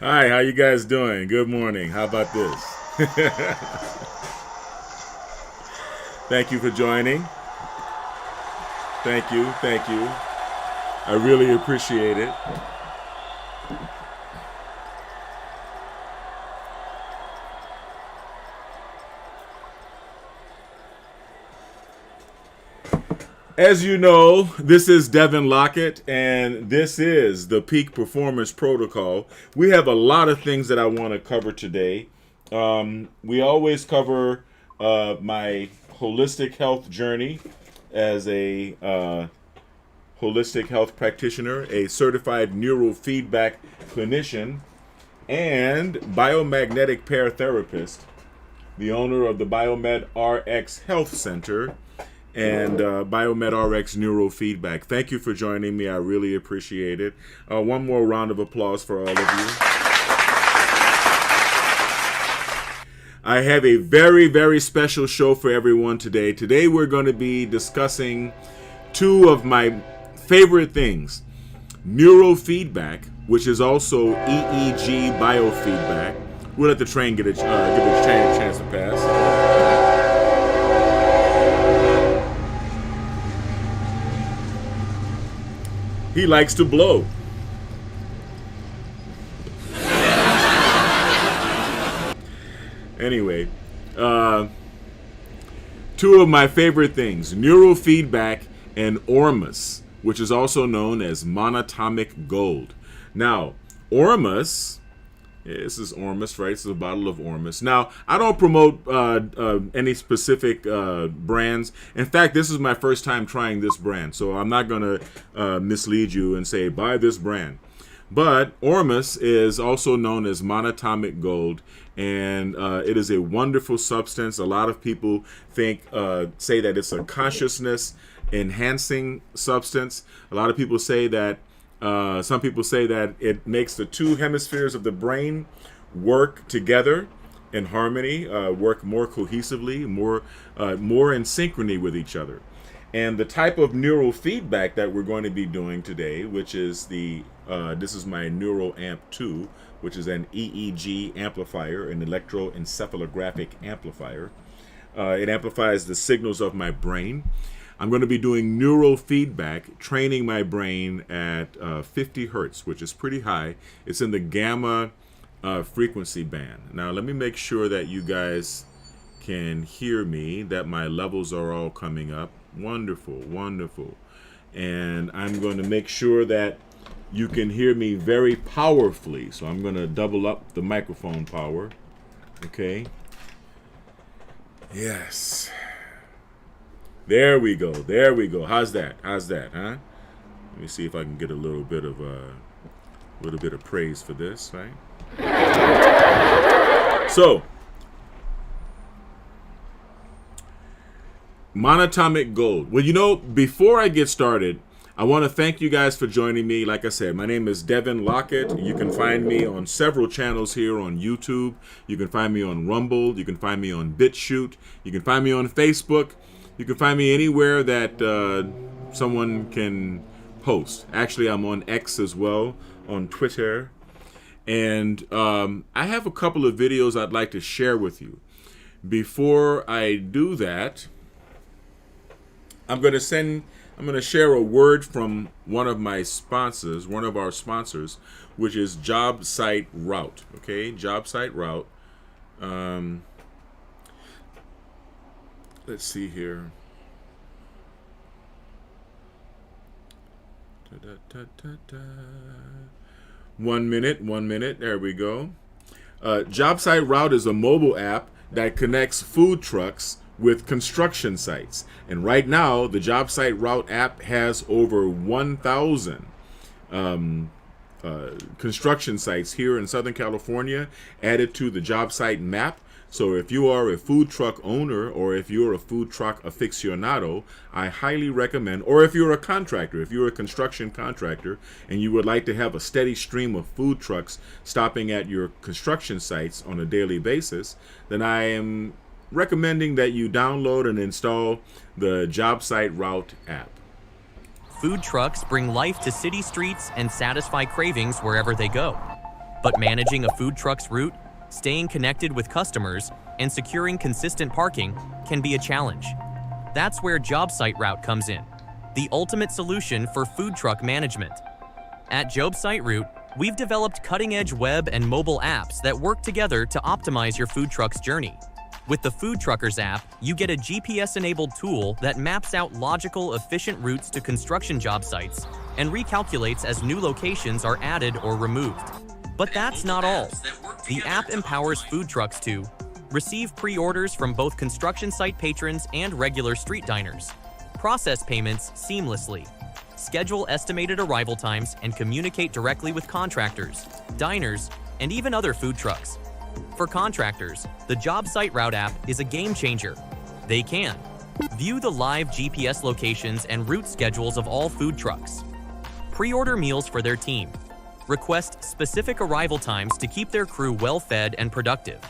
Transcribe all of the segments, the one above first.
Hi, how you guys doing? Good morning. How about this? Thank you for joining. Thank you. Thank you. I really appreciate it. As you know, this is Devin Lockett, and this is the Peak Performance Protocol. We have a lot of things that I want to cover today. We always cover my holistic health journey as a holistic health practitioner, a certified neurofeedback clinician, and biomagnetic pair therapist, the owner of the Biomed RX Health Center and Biomed RX Neurofeedback. Thank you for joining me. I really appreciate it. One more round of applause for all of you. I have a very, very special show for everyone today. Today we're going to be discussing two of my favorite things. Neurofeedback, which is also EEG biofeedback. We'll let the train give a chance to pass. He likes to blow. Anyway, two of my favorite things, neurofeedback and ORMUS, which is also known as Monatomic Gold. Now, ORMUS, this is ORMUS, right? This is a bottle of ORMUS. Now, I don't promote any specific brands. In fact, this is my first time trying this brand, so I'm not going to mislead you and say, buy this brand. But ORMUS is also known as Monatomic Gold, and it is a wonderful substance. A lot of people say that it's a consciousness-enhancing substance. A lot of people say that some people say that it makes the two hemispheres of the brain work together in harmony, work more cohesively, more in synchrony with each other. And the type of neurofeedback that we're going to be doing today, which is this is my NeuroAmp 2, which is an EEG amplifier, an electroencephalographic amplifier. It amplifies the signals of my brain. I'm going to be doing neurofeedback, training my brain at 50 hertz, which is pretty high. It's in the gamma frequency band. Now, let me make sure that you guys can hear me, that my levels are all coming up. Wonderful, wonderful. And I'm going to make sure that you can hear me very powerfully. So I'm going to double up the microphone power. Okay. Yes. There we go. There we go. How's that? How's that, huh? Let me see if I can get a little bit of praise for this, right? So, Monatomic Gold. Well, before I get started, I want to thank you guys for joining me. Like I said, my name is Devin Lockett. You can find me on several channels here on YouTube. You can find me on Rumble. You can find me on BitChute. You can find me on Facebook. You can find me anywhere that someone can post. Actually, I'm on X as well, on Twitter. And I have a couple of videos I'd like to share with you. Before I do that, I'm going to share a word from one of our sponsors, which is Job Site Route. Okay, Job Site Route. Let's see here. 1 minute. There we go. Job Site Route is a mobile app that connects food trucks with construction sites. And right now, the Job Site Route app has over 1,000 construction sites here in Southern California added to the job site map. So if you are a food truck owner or if you're a food truck aficionado, I highly recommend, or if you're a contractor, if you're a construction contractor and you would like to have a steady stream of food trucks stopping at your construction sites on a daily basis, then I am recommending that you download and install the Job Site Route app. Food trucks bring life to city streets and satisfy cravings wherever they go. But managing a food truck's route, staying connected with customers, and securing consistent parking can be a challenge. That's where JobSite Route comes in, the ultimate solution for food truck management. At JobSite Route, we've developed cutting-edge web and mobile apps that work together to optimize your food truck's journey. With the Food Truckers app, you get a GPS-enabled tool that maps out logical, efficient routes to construction job sites and recalculates as new locations are added or removed. But that's not all. The app empowers food trucks to receive pre-orders from both construction site patrons and regular street diners, process payments seamlessly, schedule estimated arrival times, and communicate directly with contractors, diners, and even other food trucks. For contractors, the JobSite Route app is a game changer. They can view the live GPS locations and route schedules of all food trucks, pre-order meals for their team, request specific arrival times to keep their crew well-fed and productive.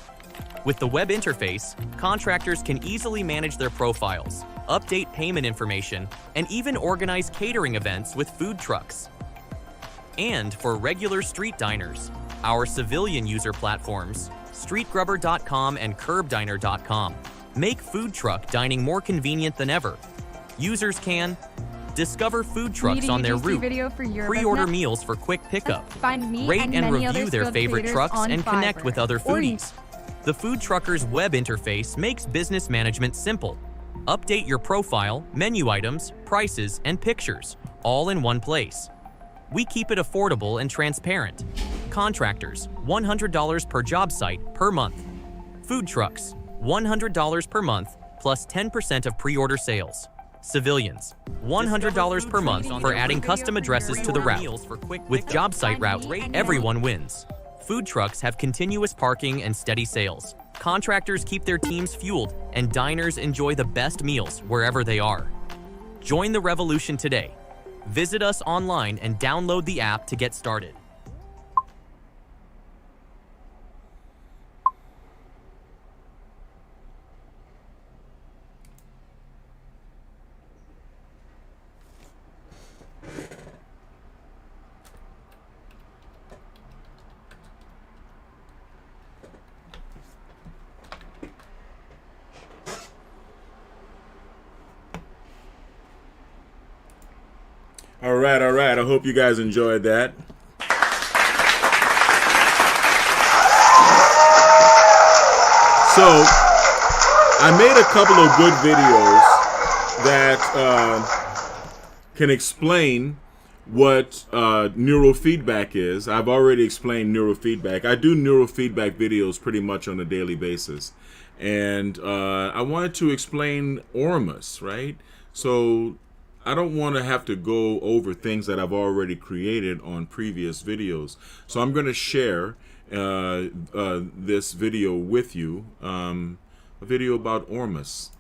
With the web interface, contractors can easily manage their profiles, update payment information, and even organize catering events with food trucks. And for regular street diners, our civilian user platforms, StreetGrubber.com and CurbDiner.com, make food truck dining more convenient than ever. Users can discover food trucks on their route, pre-order meals for quick pickup, rate and review their favorite trucks, and connect with other foodies. The Food Truckers web interface makes business management simple. Update your profile, menu items, prices, and pictures, all in one place. We keep it affordable and transparent. Contractors, $100 per job site per month. Food trucks, $100 per month plus 10% of pre-order sales. Civilians, $100 per month for adding custom addresses to the route. With JobSite Route, everyone wins. Food trucks have continuous parking and steady sales. Contractors keep their teams fueled, and diners enjoy the best meals wherever they are. Join the revolution today. Visit us online and download the app to get started. All right. I hope you guys enjoyed that. So, I made a couple of good videos that can explain what neurofeedback is. I've already explained neurofeedback. I do neurofeedback videos pretty much on a daily basis. And I wanted to explain ORMUS, right? So I don't want to have to go over things that I've already created on previous videos. So I'm going to share this video with you, a video about ORMUS,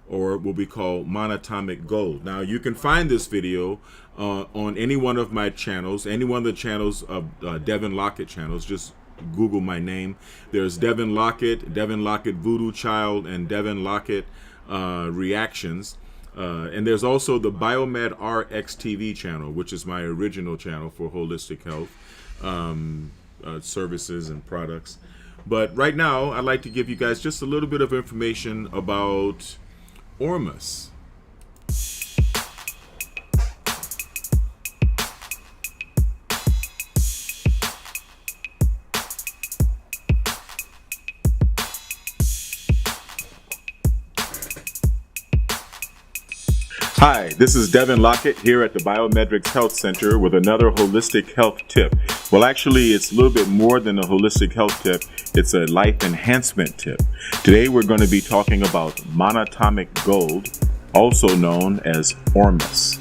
or what we call monatomic gold. Now, you can find this video on any one of my channels, any one of the channels of Devin Lockett channels. Just Google my name. There's Devin Lockett Voodoo Child, and Devin Lockett Reactions. And there's also the Biomed RX TV channel, which is my original channel for holistic health services and products. But right now, I'd like to give you guys just a little bit of information about ORMUS. Hi, this is Devin Lockett here at the Biomedrics Health Center with another holistic health tip. Well, actually, it's a little bit more than a holistic health tip. It's a life enhancement tip. Today, we're going to be talking about monatomic gold, also known as ORMUS.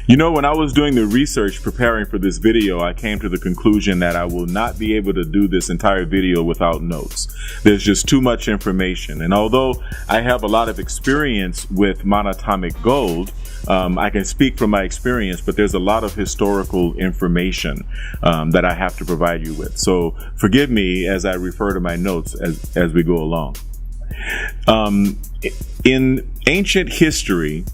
You know, when I was doing the research preparing for this video, I came to the conclusion that I will not be able to do this entire video without notes. There's just too much information. And although I have a lot of experience with monatomic gold, I can speak from my experience, but there's a lot of historical information that I have to provide you with. So forgive me as I refer to my notes as we go along. In ancient history,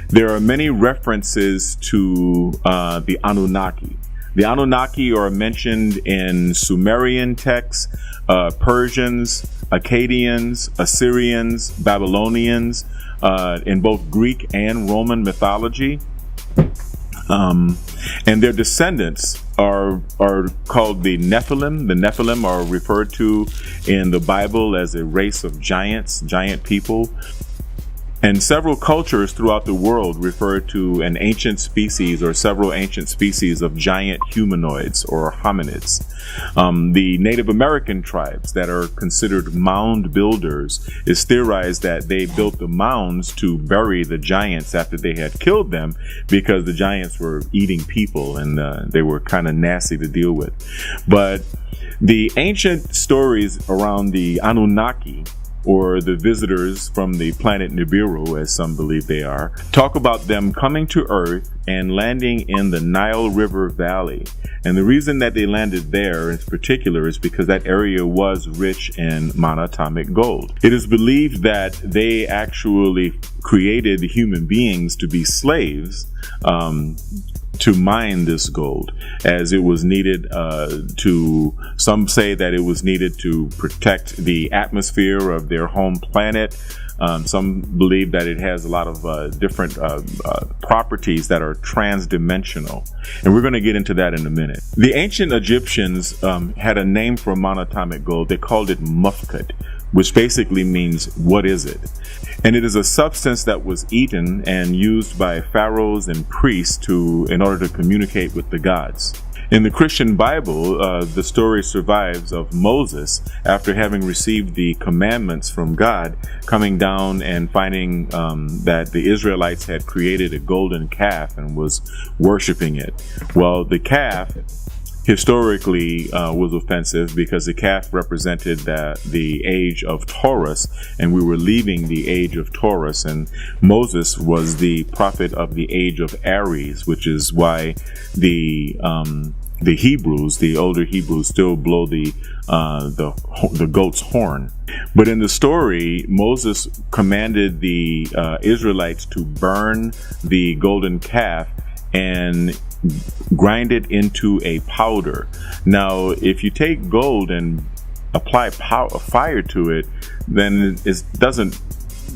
There are many references to the Anunnaki. The Anunnaki are mentioned in Sumerian texts, Persians, Akkadians, Assyrians, Babylonians, in both Greek and Roman mythology. And their descendants are called the Nephilim. The Nephilim are referred to in the Bible as a race of giants, giant people. And several cultures throughout the world refer to an ancient species or several ancient species of giant humanoids or hominids. The Native American tribes that are considered mound builders, is theorized that they built the mounds to bury the giants after they had killed them, because the giants were eating people and they were kind of nasty to deal with. But the ancient stories around the Anunnaki, or the visitors from the planet Nibiru, as some believe they are, talk about them coming to Earth and landing in the Nile River Valley. And the reason that they landed there in particular is because that area was rich in monatomic gold. It is believed that they actually created human beings to be slaves, to mine this gold, as it was needed some say that it was needed to protect the atmosphere of their home planet. Some believe that it has a lot of different properties that are transdimensional. And we're going to get into that in a minute. The ancient Egyptians had a name for monatomic gold. They called it mufkut, which basically means, what is it? And it is a substance that was eaten and used by pharaohs and priests in order to communicate with the gods. In the Christian Bible, the story survives of Moses, after having received the commandments from God, coming down and finding that the Israelites had created a golden calf and was worshiping it. Well, the calf historically was offensive, because the calf represented the age of Taurus, and we were leaving the age of Taurus, and Moses was the prophet of the age of Aries, which is why the Hebrews, the older Hebrews, still blow the goat's horn. But in the story, Moses commanded the Israelites to burn the golden calf and grind it into a powder. Now, if you take gold and apply fire to it, then it doesn't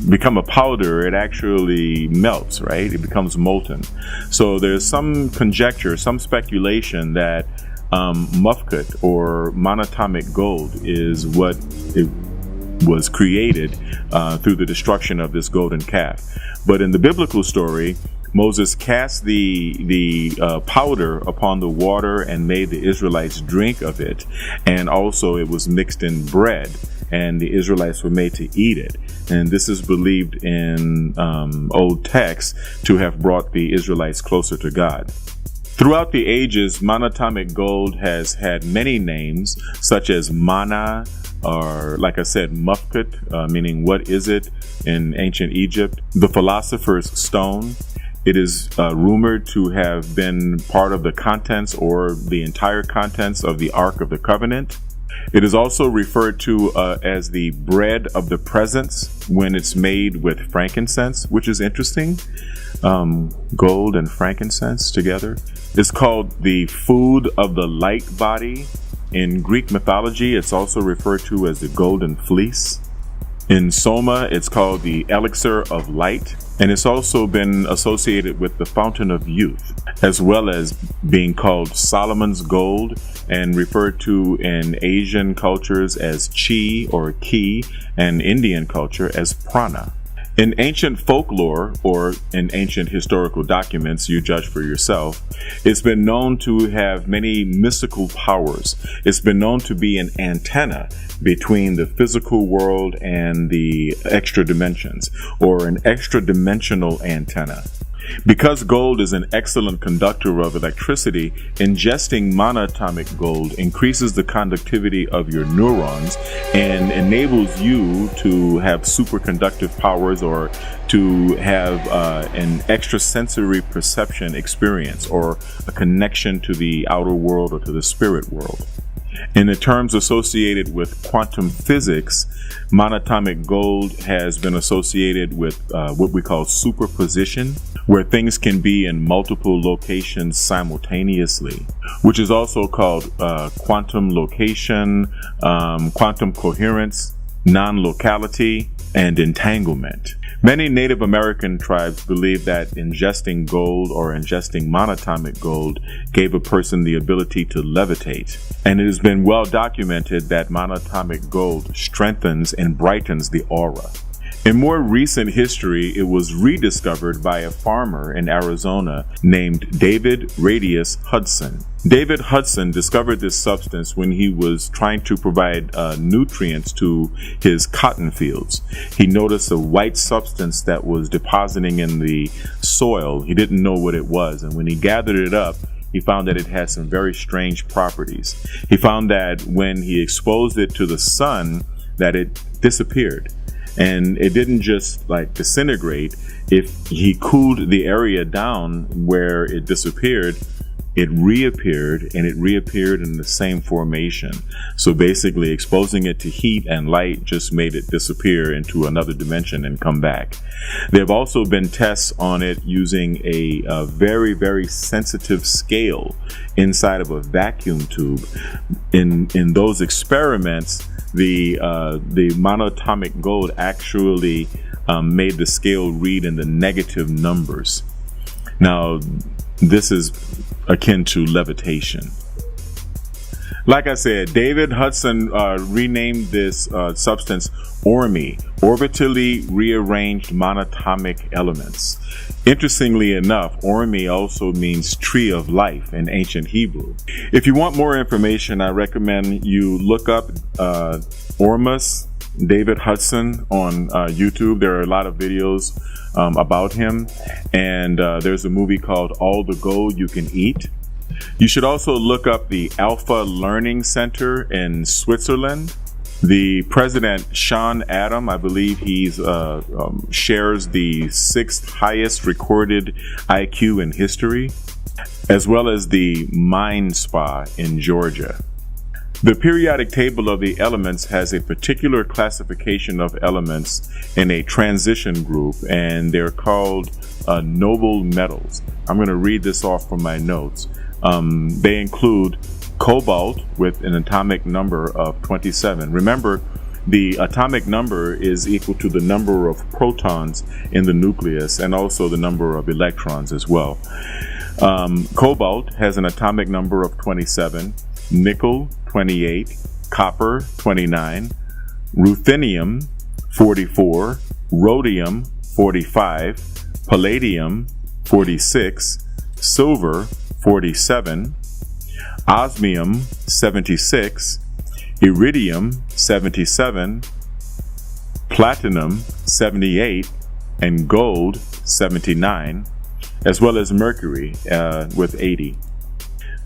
become a powder. It actually melts, right? It becomes molten. So there's some conjecture, some speculation that mufkut or monatomic gold is what it was created through the destruction of this golden calf. But in the biblical story, Moses cast the powder upon the water and made the Israelites drink of it. And also it was mixed in bread, and the Israelites were made to eat it. And this is believed in old texts to have brought the Israelites closer to God. Throughout the ages, monatomic gold has had many names, such as mana, or like I said, mufkut, meaning what is it in ancient Egypt, the philosopher's stone. It is rumored to have been part of the contents or the entire contents of the Ark of the Covenant. It is also referred to as the bread of the presence when it's made with frankincense, which is interesting. Gold and frankincense together. It's called the food of the light body. In Greek mythology, it's also referred to as the golden fleece. In Soma, it's called the elixir of light, and it's also been associated with the fountain of youth, as well as being called Solomon's gold and referred to in Asian cultures as chi or ki, and Indian culture as prana. In ancient folklore, or in ancient historical documents, you judge for yourself, it's been known to have many mystical powers. It's been known to be an antenna between the physical world and the extra dimensions, or an extra dimensional antenna. Because gold is an excellent conductor of electricity, ingesting monatomic gold increases the conductivity of your neurons and enables you to have superconductive powers, or to have an extrasensory perception experience, or a connection to the outer world or to the spirit world. In the terms associated with quantum physics, monatomic gold has been associated with what we call superposition, where things can be in multiple locations simultaneously, which is also called quantum location, quantum coherence, non-locality, and entanglement. Many Native American tribes believe that ingesting gold or ingesting monatomic gold gave a person the ability to levitate. And it has been well documented that monatomic gold strengthens and brightens the aura. In more recent history, it was rediscovered by a farmer in Arizona named David Radius Hudson. David Hudson discovered this substance when he was trying to provide nutrients to his cotton fields. He noticed a white substance that was depositing in the soil. He didn't know what it was, and when he gathered it up, he found that it had some very strange properties. He found that when he exposed it to the sun, that it disappeared. And it didn't just like disintegrate. If he cooled the area down where it disappeared, it reappeared, and it reappeared in the same formation. So basically exposing it to heat and light just made it disappear into another dimension and come back. There have also been tests on it using a very, very sensitive scale inside of a vacuum tube. In those experiments, the monatomic gold actually made the scale read in the negative numbers. Now, this is akin to levitation. Like I said, David Hudson renamed this substance ORMI, orbitally rearranged monatomic elements. Interestingly enough, ORMI also means tree of life in ancient Hebrew. If you want more information, I recommend you look up ORMUS, David Hudson on YouTube. There are a lot of videos about him, and there's a movie called All the Gold You Can Eat. You should also look up the Alpha Learning Center in Switzerland. The president, Sean Adam, I believe he's shares the 6th highest recorded IQ in history, as well as the Mind Spa in Georgia. The periodic table of the elements has a particular classification of elements in a transition group, and they're called noble metals. I'm going to read this off from my notes. They include cobalt with an atomic number of 27. Remember, the atomic number is equal to the number of protons in the nucleus and also the number of electrons as well. Cobalt has an atomic number of 27, nickel 28, copper 29, ruthenium 44, rhodium 45, palladium 46, silver 47, osmium 76, iridium 77, platinum 78, and gold 79, as well as mercury with 80.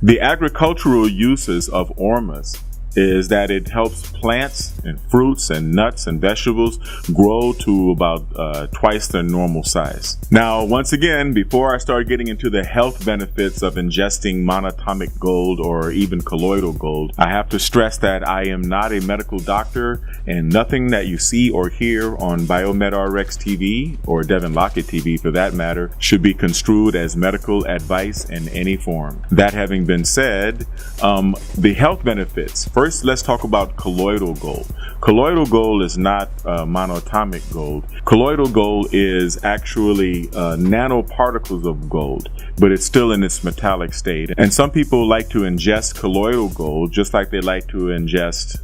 The agricultural uses of ORMUS is that it helps plants and fruits and nuts and vegetables grow to about twice their normal size. Now, once again, before I start getting into the health benefits of ingesting monatomic gold or even colloidal gold, I have to stress that I am not a medical doctor, and nothing that you see or hear on BioMedRx TV or Devin Lockett TV for that matter should be construed as medical advice in any form. That having been said, the health benefits. First, let's talk about colloidal gold. Colloidal gold is not monatomic gold. Colloidal gold is actually nanoparticles of gold, but it's still in its metallic state. And some people like to ingest colloidal gold just like they like to ingest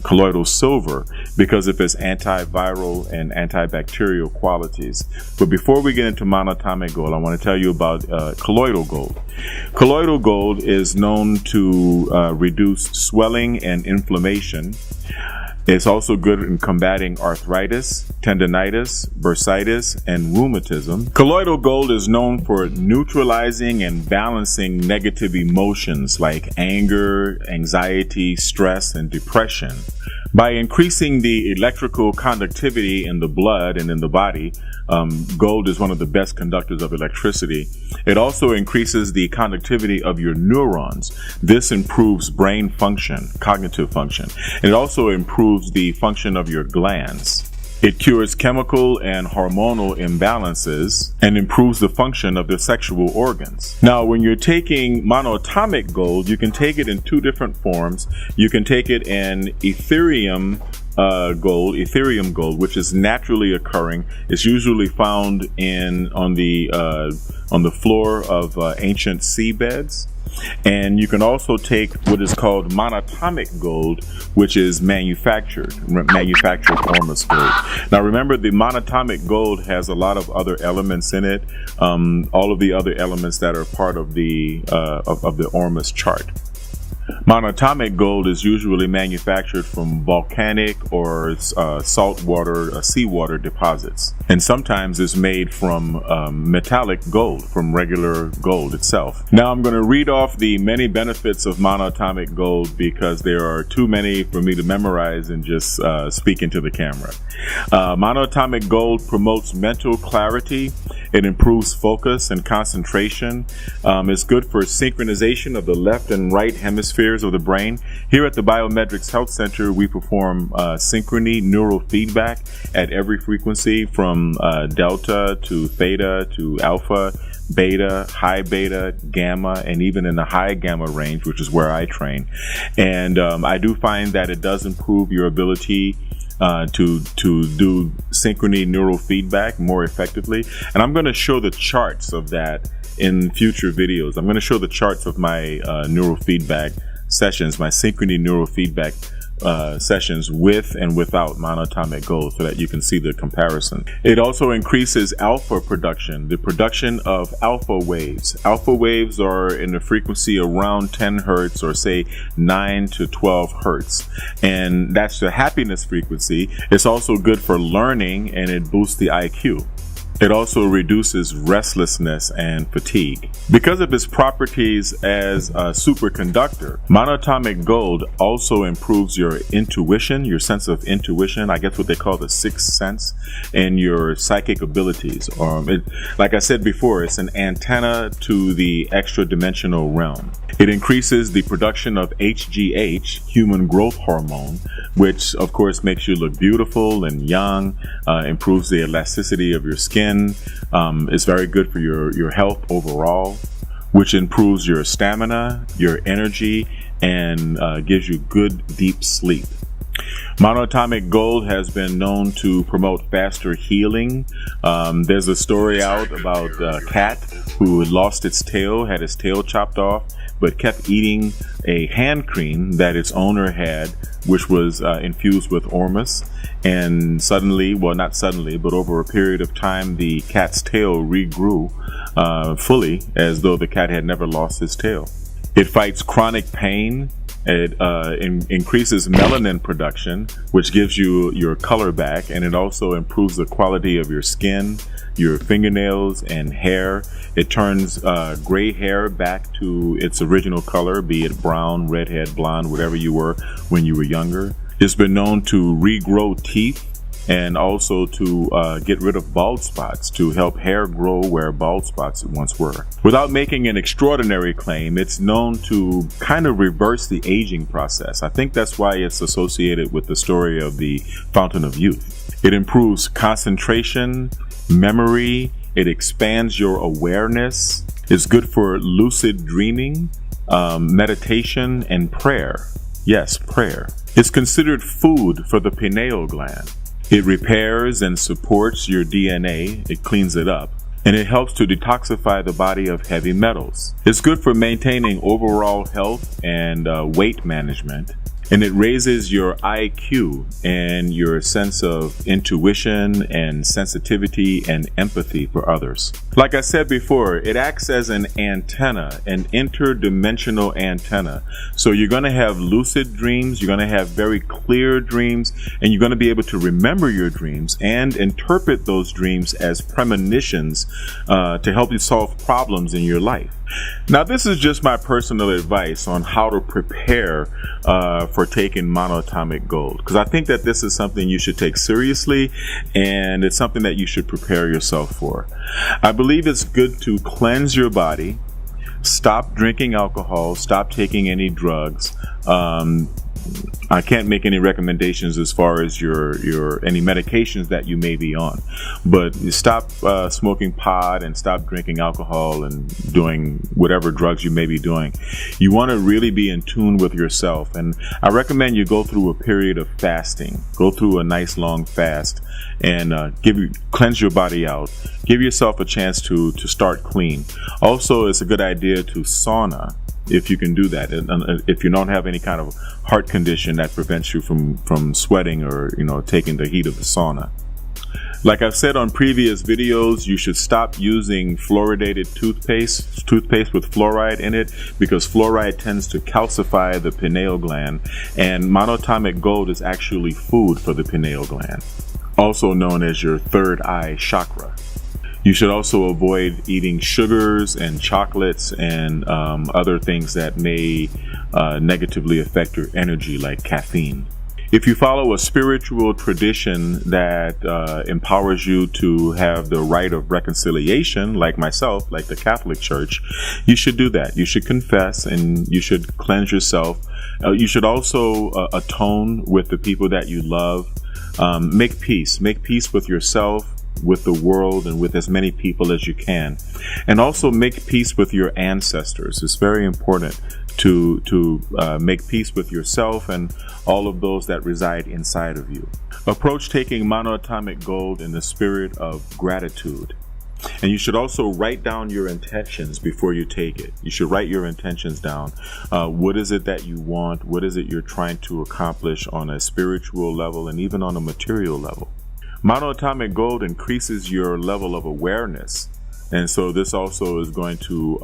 colloidal silver because of its antiviral and antibacterial qualities. But before we get into monatomic gold, I want to tell you about colloidal gold. Colloidal gold is known to reduce swelling and inflammation. It's also good in combating arthritis, tendinitis, bursitis, and rheumatism. Colloidal gold is known for neutralizing and balancing negative emotions like anger, anxiety, stress, and depression. By increasing the electrical conductivity in the blood and in the body, gold is one of the best conductors of electricity. It also increases the conductivity of your neurons. This improves brain function, cognitive function. And it also improves the function of your glands. It cures chemical and hormonal imbalances and improves the function of the sexual organs. Now, when you're taking monatomic gold, you can take it in two different forms. You can take it in Ethereum gold, which is naturally occurring. It's usually found on the floor of ancient seabeds. And you can also take what is called monatomic gold, which is manufactured ORMUS gold. Now remember, the monatomic gold has a lot of other elements in it, all of the other elements that are part of the ORMUS chart. Monatomic gold is usually manufactured from volcanic or saltwater, seawater deposits, and sometimes is made from metallic gold, from regular gold itself. Now I'm going to read off the many benefits of monatomic gold because there are too many for me to memorize and just speak into the camera. Monatomic gold promotes mental clarity. It improves focus and concentration. It's good for synchronization of the left and right hemispheres of the brain. Here at the Biometrics Health Center, we perform Synchrony neurofeedback at every frequency from delta to theta to alpha, beta, high beta, gamma, and even in the high gamma range, which is where I train. And I do find that it does improve your ability to do Synchrony neurofeedback more effectively. And I'm going to show the charts of that in future videos. I'm going to show the charts of my neurofeedback sessions, my Synchrony neurofeedback sessions with and without monatomic gold, so that you can see the comparison. It also increases alpha production, the production of alpha waves. Alpha waves are in a frequency around 10 hertz or say 9 to 12 hertz. And that's the happiness frequency. It's also good for learning, and it boosts the IQ. It also reduces restlessness and fatigue. Because of its properties as a superconductor, monatomic gold also improves your intuition, your sense of intuition, I guess what they call the sixth sense, and your psychic abilities. Like I said before, it's an antenna to the extra-dimensional realm. It increases the production of HGH, human growth hormone, which of course makes you look beautiful and young, improves the elasticity of your skin. It's very good for your health overall, which improves your stamina, your energy, and gives you good deep sleep. Monatomic gold has been known to promote faster healing. There's a story out about a cat who had lost its tail, had its tail chopped off, but kept eating a hand cream that its owner had, which was infused with ORMUS. And suddenly, well, not suddenly, but over a period of time, the cat's tail regrew fully, as though the cat had never lost his tail. It fights chronic pain. It increases melanin production, which gives you your color back, and it also improves the quality of your skin, your fingernails, and hair. It turns gray hair back to its original color, be it brown, redhead, blonde, whatever you were when you were younger. It's been known to regrow teeth and also to get rid of bald spots, to help hair grow where bald spots once were. Without making an extraordinary claim, it's known to kind of reverse the aging process. I think that's why it's associated with the story of the Fountain of Youth. It improves concentration, memory, it expands your awareness. It's good for lucid dreaming, meditation, and prayer. Yes, prayer. It's considered food for the pineal gland. It repairs and supports your DNA, it cleans it up, and it helps to detoxify the body of heavy metals. It's good for maintaining overall health and weight management. And it raises your IQ and your sense of intuition and sensitivity and empathy for others. Like I said before, it acts as an antenna, an interdimensional antenna. So you're going to have lucid dreams, you're going to have very clear dreams, and you're going to be able to remember your dreams and interpret those dreams as premonitions to help you solve problems in your life. Now, this is just my personal advice on how to prepare for taking monatomic gold, because I think that this is something you should take seriously, and it's something that you should prepare yourself for. I believe it's good to cleanse your body, stop drinking alcohol, stop taking any drugs. I can't make any recommendations as far as your any medications that you may be on, but stop smoking pot and stop drinking alcohol and doing whatever drugs you may be doing. You want to really be in tune with yourself, and I recommend you go through a period of fasting. Go through a nice long fast and cleanse your body out. Give yourself a chance to start clean. Also, it's a good idea to sauna if you can do that. If you don't have any kind of heart condition that prevents you from sweating or taking the heat of the sauna. Like I've said on previous videos, you should stop using fluoridated toothpaste with fluoride in it, because fluoride tends to calcify the pineal gland, and monatomic gold is actually food for the pineal gland, also known as your third eye chakra. You should also avoid eating sugars and chocolates and other things that may negatively affect your energy, like caffeine. If you follow a spiritual tradition that empowers you to have the right of reconciliation, like myself, like the Catholic Church, you should do that. You should confess and you should cleanse yourself. You should also atone with the people that you love. Make peace with yourself, with the world, and with as many people as you can, and also make peace with your ancestors. It's very important to make peace with yourself and all of those that reside inside of you. Approach taking monatomic gold in the spirit of gratitude. And you should also write down your intentions before you take it. You should write your intentions down. What is it that you want? What is it you're trying to accomplish on a spiritual level and even on a material level? Monatomic gold increases your level of awareness, and so this also is going to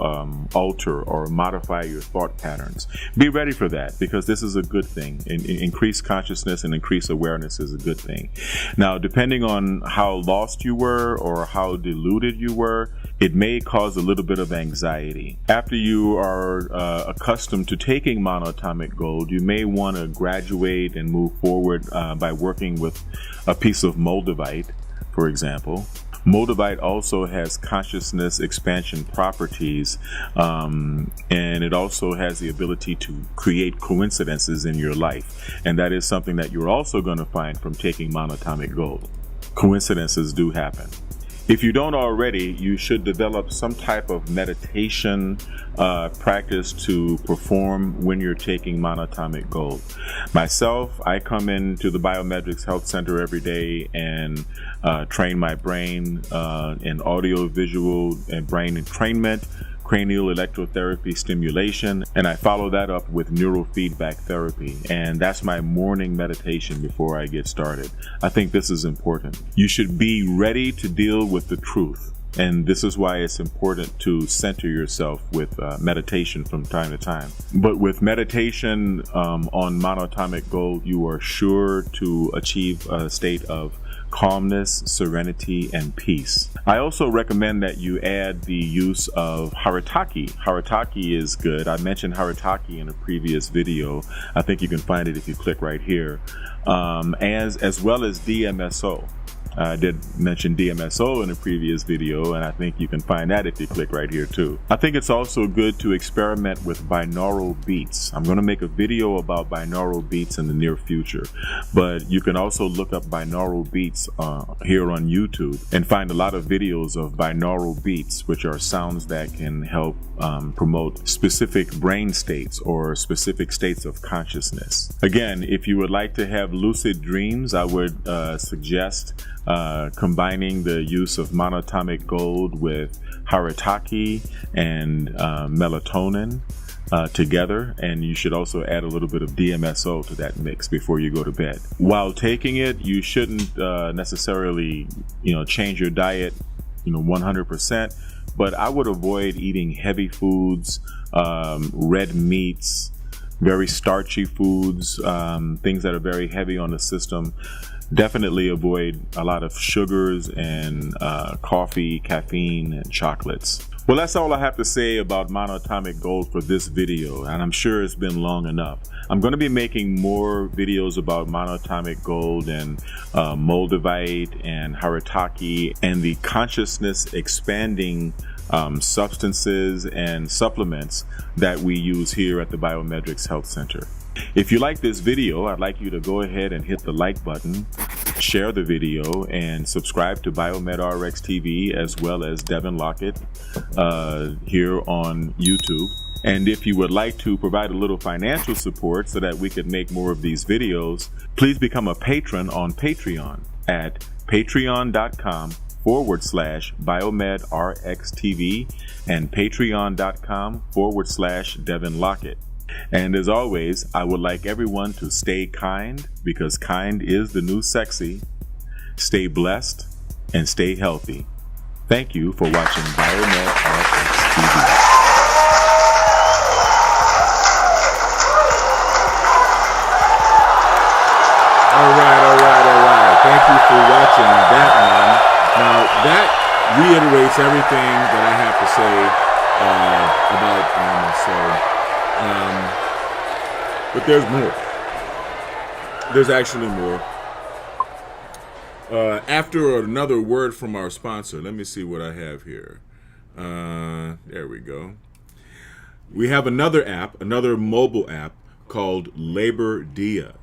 alter or modify your thought patterns. Be ready for that, because this is a good thing. Increased consciousness and increased awareness is a good thing. Now, depending on how lost you were or how deluded you were, it may cause a little bit of anxiety. After you are accustomed to taking monatomic gold, you may want to graduate and move forward by working with a piece of moldavite, for example. Moldavite also has consciousness expansion properties, and it also has the ability to create coincidences in your life. And that is something that you're also going to find from taking monatomic gold. Coincidences do happen. If you don't already, you should develop some type of meditation practice to perform when you're taking monatomic gold. Myself, I come into the Biometrics Health Center every day and train my brain in audio, visual, and brain entrainment, cranial electrotherapy stimulation, and I follow that up with neurofeedback therapy, and that's my morning meditation before I get started. I think this is important. You should be ready to deal with the truth, and this is why it's important to center yourself with meditation from time to time. But with meditation on monatomic gold, you are sure to achieve a state of calmness, serenity, and peace. I also recommend that you add the use of haritaki. Haritaki is good. I mentioned haritaki in a previous video. I think you can find it if you click right here. As well as DMSO. I did mention DMSO in a previous video, and I think you can find that if you click right here too. I think it's also good to experiment with binaural beats. I'm going to make a video about binaural beats in the near future, but you can also look up binaural beats here on YouTube and find a lot of videos of binaural beats, which are sounds that can help promote specific brain states or specific states of consciousness. Again, if you would like to have lucid dreams, I would suggest combining the use of monatomic gold with haritaki and melatonin together, and you should also add a little bit of DMSO to that mix before you go to bed. While taking it, you shouldn't necessarily change your diet 100%, but I would avoid eating heavy foods, red meats, very starchy foods, things that are very heavy on the system. Definitely avoid a lot of sugars and coffee, caffeine, and chocolates. Well, that's all I have to say about monatomic gold for this video, and I'm sure it's been long enough. I'm going to be making more videos about monatomic gold and moldavite and haritaki and the consciousness expanding substances and supplements that we use here at the Biometrics Health Center. If you like this video, I'd like you to go ahead and hit the like button, share the video, and subscribe to BioMedRx TV as well as Devin Lockett here on YouTube. And if you would like to provide a little financial support so that we could make more of these videos, please become a patron on Patreon at patreon.com/BioMedRxTV and patreon.com/Devin Lockett. And as always, I would like everyone to stay kind, because kind is the new sexy. Stay blessed and stay healthy. Thank you for watching BioMedRx TV. All right. Thank you for watching that one. Now, that reiterates everything that I have to say about ORMUS. But there's more. There's actually more. After another word from our sponsor, let me see what I have here. There we go. We have another app, another mobile app called Labor Dia.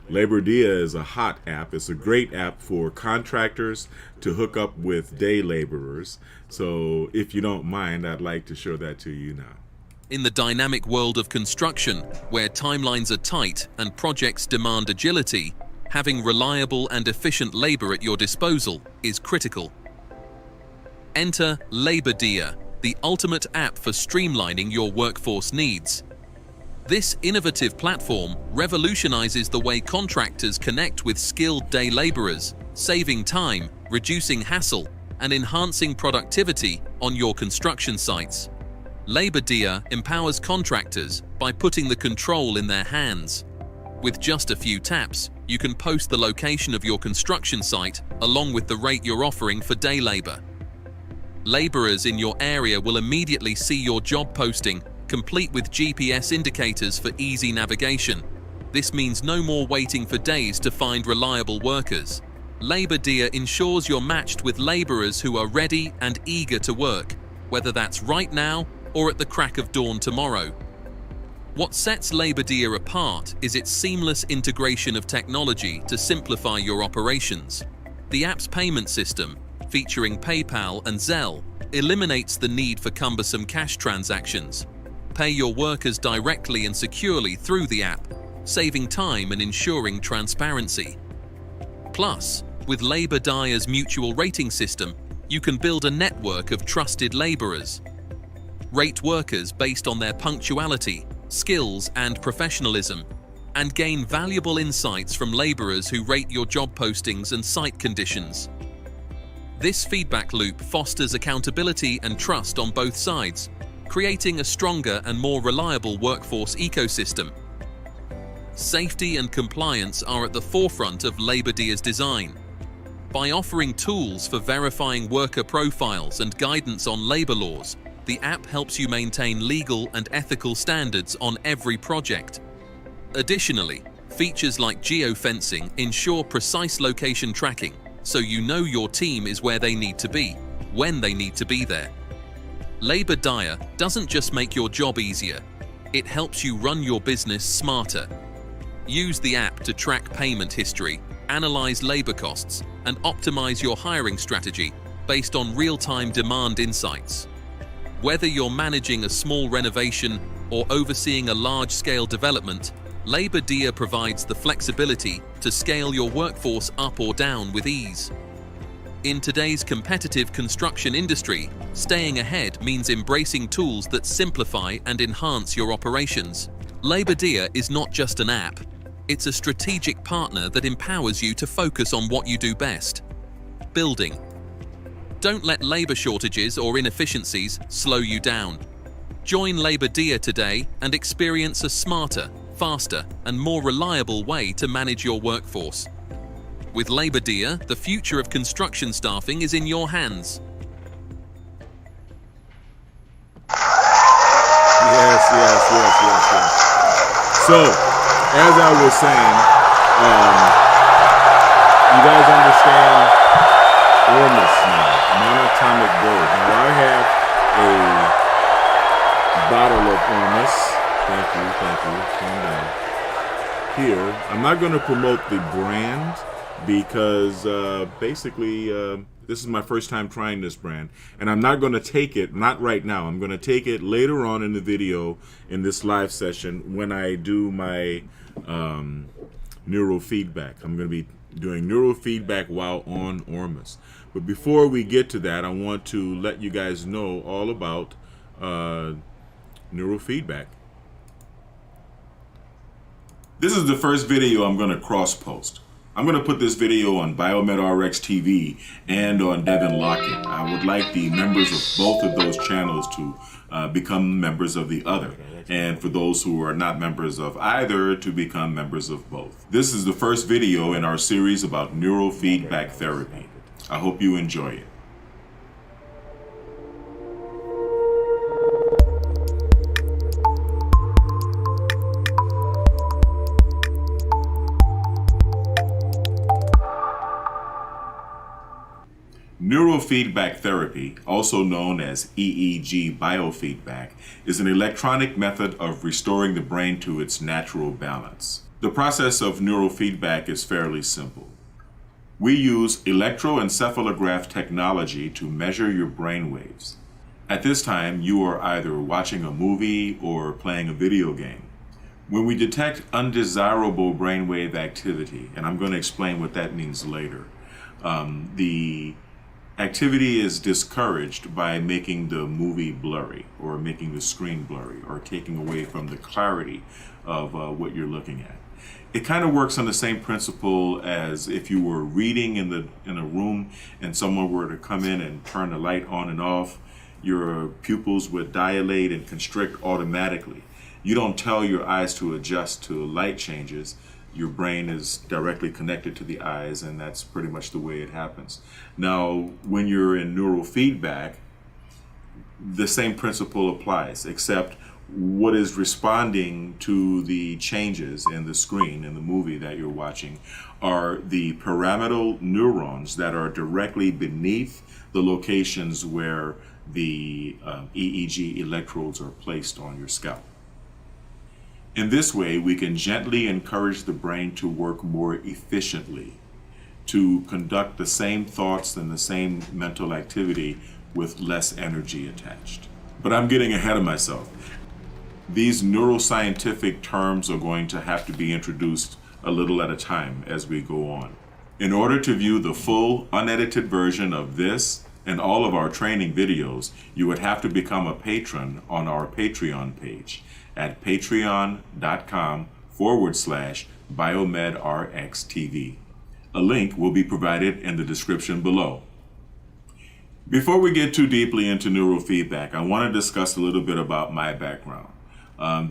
Labor Dia is a hot app. It's a great app for contractors to hook up with day laborers. So if you don't mind, I'd like to show that to you now. In the dynamic world of construction, where timelines are tight and projects demand agility, having reliable and efficient labor at your disposal is critical. Enter Labor Dia, the ultimate app for streamlining your workforce needs. This innovative platform revolutionizes the way contractors connect with skilled day laborers, saving time, reducing hassle, and enhancing productivity on your construction sites. Labor Dia empowers contractors by putting the control in their hands. With just a few taps, you can post the location of your construction site along with the rate you're offering for day labor. Laborers in your area will immediately see your job posting, complete with GPS indicators for easy navigation. This means no more waiting for days to find reliable workers. Labor Dia ensures you're matched with laborers who are ready and eager to work, whether that's right now or at the crack of dawn tomorrow. What sets Labor Dia apart is its seamless integration of technology to simplify your operations. The app's payment system, featuring PayPal and Zelle, eliminates the need for cumbersome cash transactions. Pay your workers directly and securely through the app, saving time and ensuring transparency. Plus, with Labor Dia's mutual rating system, you can build a network of trusted laborers. Rate workers based on their punctuality, skills, and professionalism, and gain valuable insights from laborers who rate your job postings and site conditions. This feedback loop fosters accountability and trust on both sides, creating a stronger and more reliable workforce ecosystem. Safety and compliance are at the forefront of Labor Dia's design. By offering tools for verifying worker profiles and guidance on labor laws, the app helps you maintain legal and ethical standards on every project. Additionally, features like geofencing ensure precise location tracking, so you know your team is where they need to be, when they need to be there. Labor Dia doesn't just make your job easier, it helps you run your business smarter. Use the app to track payment history, analyze labor costs, and optimize your hiring strategy based on real-time demand insights. Whether you're managing a small renovation or overseeing a large-scale development, Labor Dia provides the flexibility to scale your workforce up or down with ease. In today's competitive construction industry, staying ahead means embracing tools that simplify and enhance your operations. Labor Dia is not just an app, it's a strategic partner that empowers you to focus on what you do best: building. Don't let labor shortages or inefficiencies slow you down. Join Labor Dia today and experience a smarter, faster, and more reliable way to manage your workforce. With Labor Dia, the future of construction staffing is in your hands. Yes, yes, yes, yes, yes. So, as I was saying, you guys understand ORMUS now, monatomic gold. Now I have a bottle of ORMUS. Thank you. Calm down. Here, I'm not going to promote the brand because basically this is my first time trying this brand, and I'm not going to take it, not right now. I'm going to take it later on in the video in this live session when I do my neurofeedback. I'm going to be doing neurofeedback while on ORMUS. But before we get to that, I want to let you guys know all about neurofeedback. This is the first video I'm going to cross-post. I'm going to put this video on BioMedRx TV and on Devin Lockett. I would like the members of both of those channels to become members of the other, and for those who are not members of either to become members of both. This is the first video in our series about neurofeedback therapy. I hope you enjoy it. Neurofeedback therapy, also known as EEG biofeedback, is an electronic method of restoring the brain to its natural balance. The process of neurofeedback is fairly simple. We use electroencephalograph technology to measure your brain waves. At this time, you are either watching a movie or playing a video game. When we detect undesirable brainwave activity, and I'm going to explain what that means later, the activity is discouraged by making the movie blurry or making the screen blurry or taking away from the clarity of what you're looking at. It kind of works on the same principle as if you were reading in a room and someone were to come in and turn the light on and off. Your pupils would dilate and constrict automatically. You don't tell your eyes to adjust to light changes. Your brain is directly connected to the eyes, and that's pretty much the way it happens. Now, when you're in neurofeedback, the same principle applies, except what is responding to the changes in the screen in the movie that you're watching are the pyramidal neurons that are directly beneath the locations where the EEG electrodes are placed on your scalp. In this way, we can gently encourage the brain to work more efficiently, to conduct the same thoughts and the same mental activity with less energy attached. But I'm getting ahead of myself. These neuroscientific terms are going to have to be introduced a little at a time as we go on. In order to view the full, unedited version of this and all of our training videos, you would have to become a patron on our Patreon page at patreon.com/BioMedRxTV. A link will be provided in the description below. Before we get too deeply into neurofeedback, I want to discuss a little bit about my background.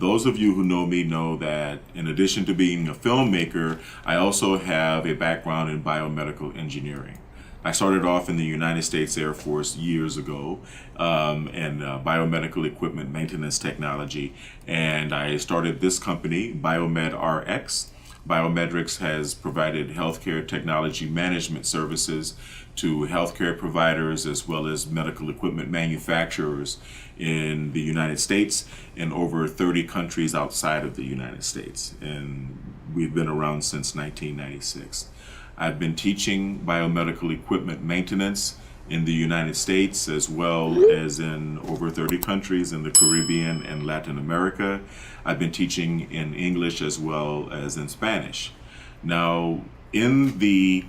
Those of you who know me know that in addition to being a filmmaker, I also have a background in biomedical engineering. I started off in the United States Air Force years ago in biomedical equipment maintenance technology, and I started this company, BioMedRx. Biomedrix has provided healthcare technology management services to healthcare providers as well as medical equipment manufacturers in the United States and over 30 countries outside of the United States. And we've been around since 1996. I've been teaching biomedical equipment maintenance in the United States as well as in over 30 countries in the Caribbean and Latin America. I've been teaching in English as well as in Spanish. Now, in the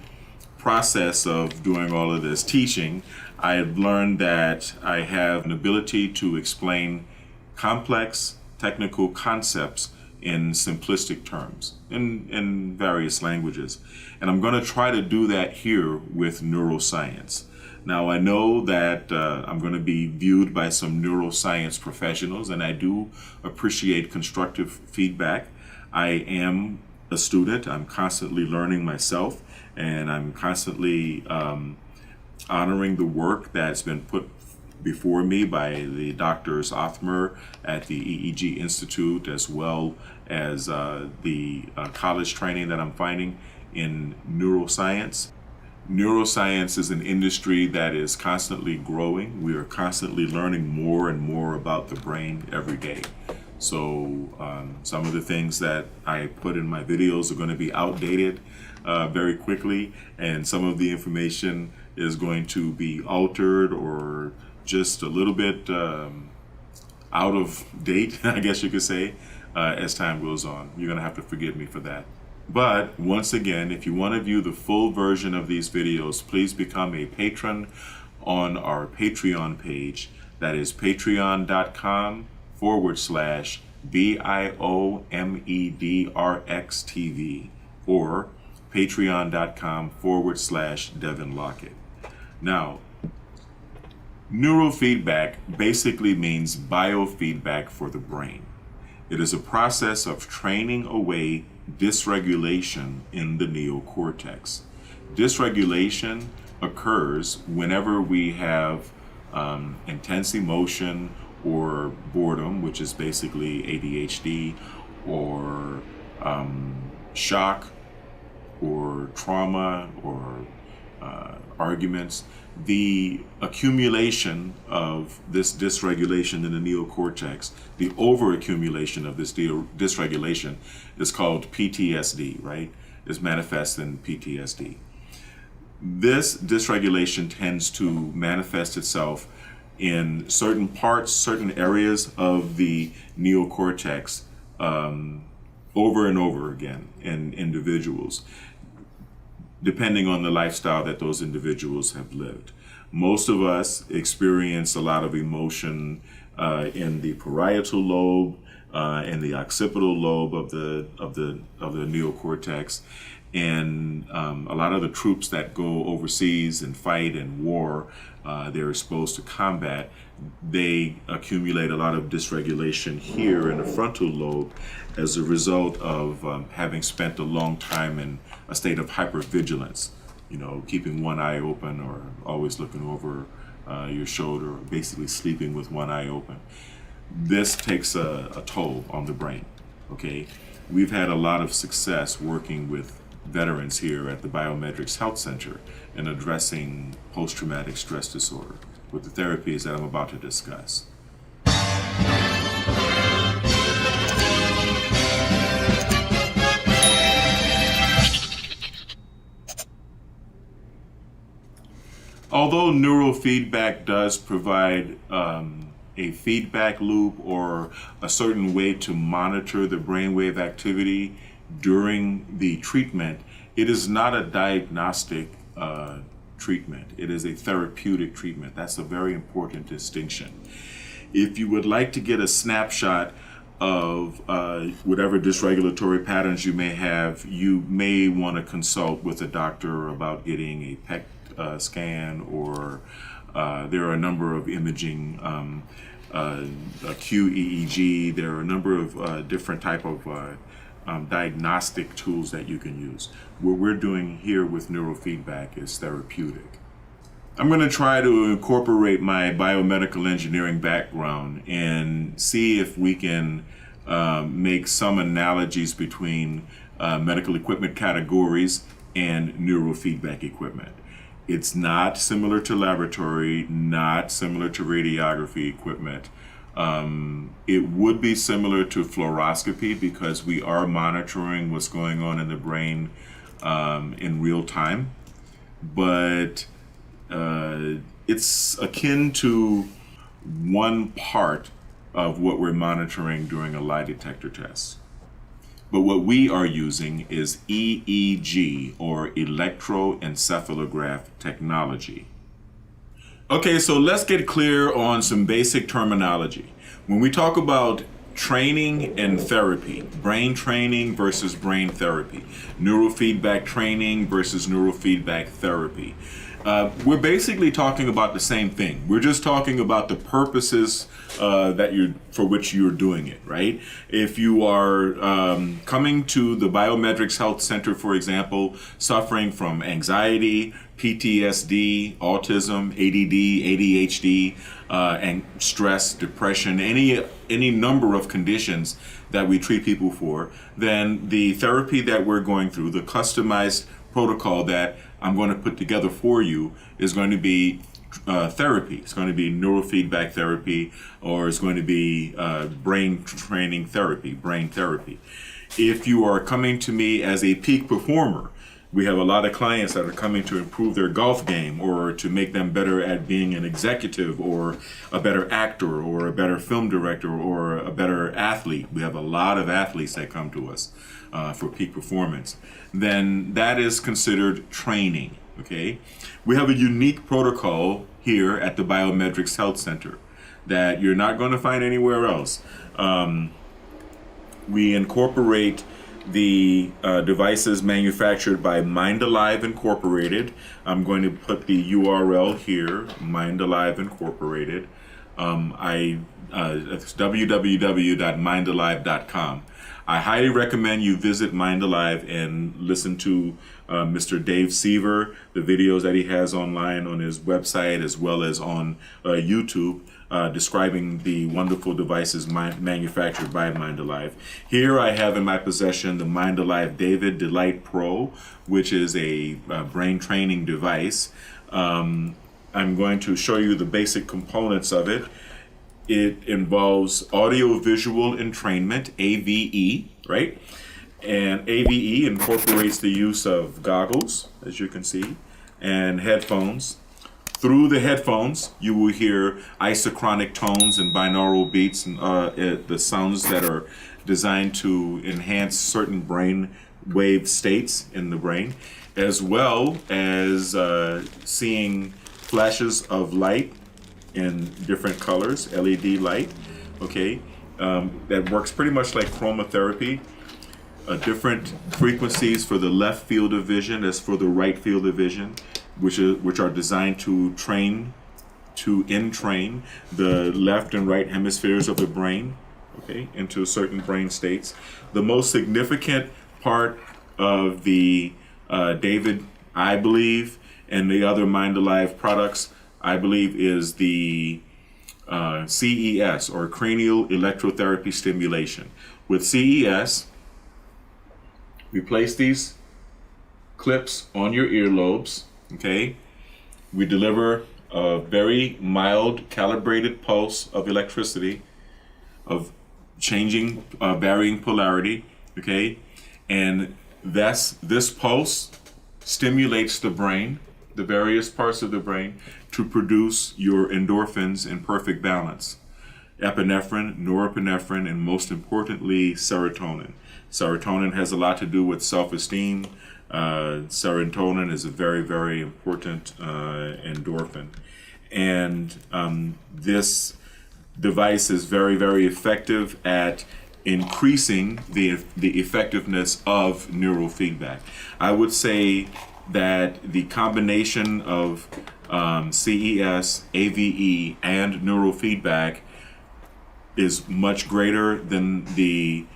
process of doing all of this teaching, I've learned that I have an ability to explain complex technical concepts in simplistic terms, in various languages. And I'm going to try to do that here with neuroscience. Now, I know that I'm going to be viewed by some neuroscience professionals, and I do appreciate constructive feedback. I am a student. I'm constantly learning myself, and I'm constantly honoring the work that's been put before me by the doctors Othmer at the EEG Institute, as well as the college training that I'm finding in neuroscience. Neuroscience is an industry that is constantly growing. We are constantly learning more and more about the brain every day. So some of the things that I put in my videos are going to be outdated very quickly, and some of the information is going to be altered or just a little bit out of date, I guess you could say, as time goes on. You're going to have to forgive me for that. But once again, if you want to view the full version of these videos, please become a patron on our Patreon page. That is patreon.com/BIOMEDRXTV or patreon.com/Devin Lockett. Now, neurofeedback basically means biofeedback for the brain. It is a process of training away dysregulation in the neocortex. Dysregulation occurs whenever we have intense emotion or boredom, which is basically ADHD, or shock, or trauma, or arguments. The accumulation of this dysregulation in the neocortex, the overaccumulation of this dysregulation is called PTSD, right? It's manifest in PTSD. This dysregulation tends to manifest itself in certain parts, certain areas of the neocortex over and over again in individuals, depending on the lifestyle that those individuals have lived. Most of us experience a lot of emotion in the parietal lobe, in the occipital lobe of the neocortex, and a lot of the troops that go overseas and fight in war, they're exposed to combat. They accumulate a lot of dysregulation here in the frontal lobe as a result of having spent a long time in a state of hypervigilance, keeping one eye open or always looking over your shoulder, or basically sleeping with one eye open. This takes a toll on the brain, okay? We've had a lot of success working with veterans here at the Biometrics Health Center in addressing post-traumatic stress disorder with the therapies that I'm about to discuss. Although neurofeedback does provide a feedback loop or a certain way to monitor the brainwave activity during the treatment, it is not a diagnostic treatment. It is a therapeutic treatment. That's a very important distinction. If you would like to get a snapshot of whatever dysregulatory patterns you may have, you may want to consult with a doctor about getting a PET scan, or there are a number of imaging, QEEG. There are a number of different type of diagnostic tools that you can use. What we're doing here with neurofeedback is therapeutic. I'm going to try to incorporate my biomedical engineering background and see if we can make some analogies between medical equipment categories and neurofeedback equipment. It's not similar to laboratory, not similar to radiography equipment. It would be similar to fluoroscopy because we are monitoring what's going on in the brain in real time, but it's akin to one part of what we're monitoring during a lie detector test. But what we are using is EEG, or electroencephalograph technology. Okay, so let's get clear on some basic terminology. When we talk about training and therapy, brain training versus brain therapy, neurofeedback training versus neurofeedback therapy, we're basically talking about the same thing. We're just talking about the purposes for which you're doing it, right? If you are coming to the Biometrics Health Center, for example, suffering from anxiety, PTSD, autism, ADD, ADHD, and stress, depression, any number of conditions that we treat people for, then the therapy that we're going through, the customized protocol that I'm going to put together for you, is going to be therapy. It's going to be neurofeedback therapy, or it's going to be brain training therapy, brain therapy. If you are coming to me as a peak performer, we have a lot of clients that are coming to improve their golf game, or to make them better at being an executive, or a better actor, or a better film director, or a better athlete. We have a lot of athletes that come to us for peak performance. Then that is considered training, okay? We have a unique protocol here at the Biometrics Health Center that you're not going to find anywhere else. We incorporate the devices manufactured by Mind Alive Incorporated. I'm going to put the URL here, Mind Alive Incorporated. It's www.mindalive.com. I highly recommend you visit Mind Alive and listen to Mr. Dave Seaver, the videos that he has online on his website, as well as on YouTube, describing the wonderful devices manufactured by Mind Alive. Here I have in my possession the Mind Alive David Delight Pro, which is a brain training device. I'm going to show you the basic components of it. It involves audio-visual entrainment, AVE, right? And AVE incorporates the use of goggles, as you can see, and headphones. Through the headphones, you will hear isochronic tones and binaural beats, and the sounds that are designed to enhance certain brain wave states in the brain, as well as seeing flashes of light in different colors, LED light, okay? That works pretty much like chromotherapy. Different frequencies for the left field of vision as for the right field of vision, which are designed to entrain the left and right hemispheres of the brain, okay, into certain brain states. The most significant part of the David, I believe, and the other Mind Alive products, I believe, is the CES, or cranial electrotherapy stimulation. With CES, we place these clips on your earlobes, okay? We deliver a very mild calibrated pulse of electricity, of changing, varying polarity, okay? And this pulse stimulates the brain, the various parts of the brain, to produce your endorphins in perfect balance. Epinephrine, norepinephrine, and most importantly, serotonin. Serotonin has a lot to do with self-esteem. Serotonin is a very, very important endorphin. And this device is very, very effective at increasing the effectiveness of neurofeedback. I would say that the combination of CES, AVE, and neurofeedback is much greater than the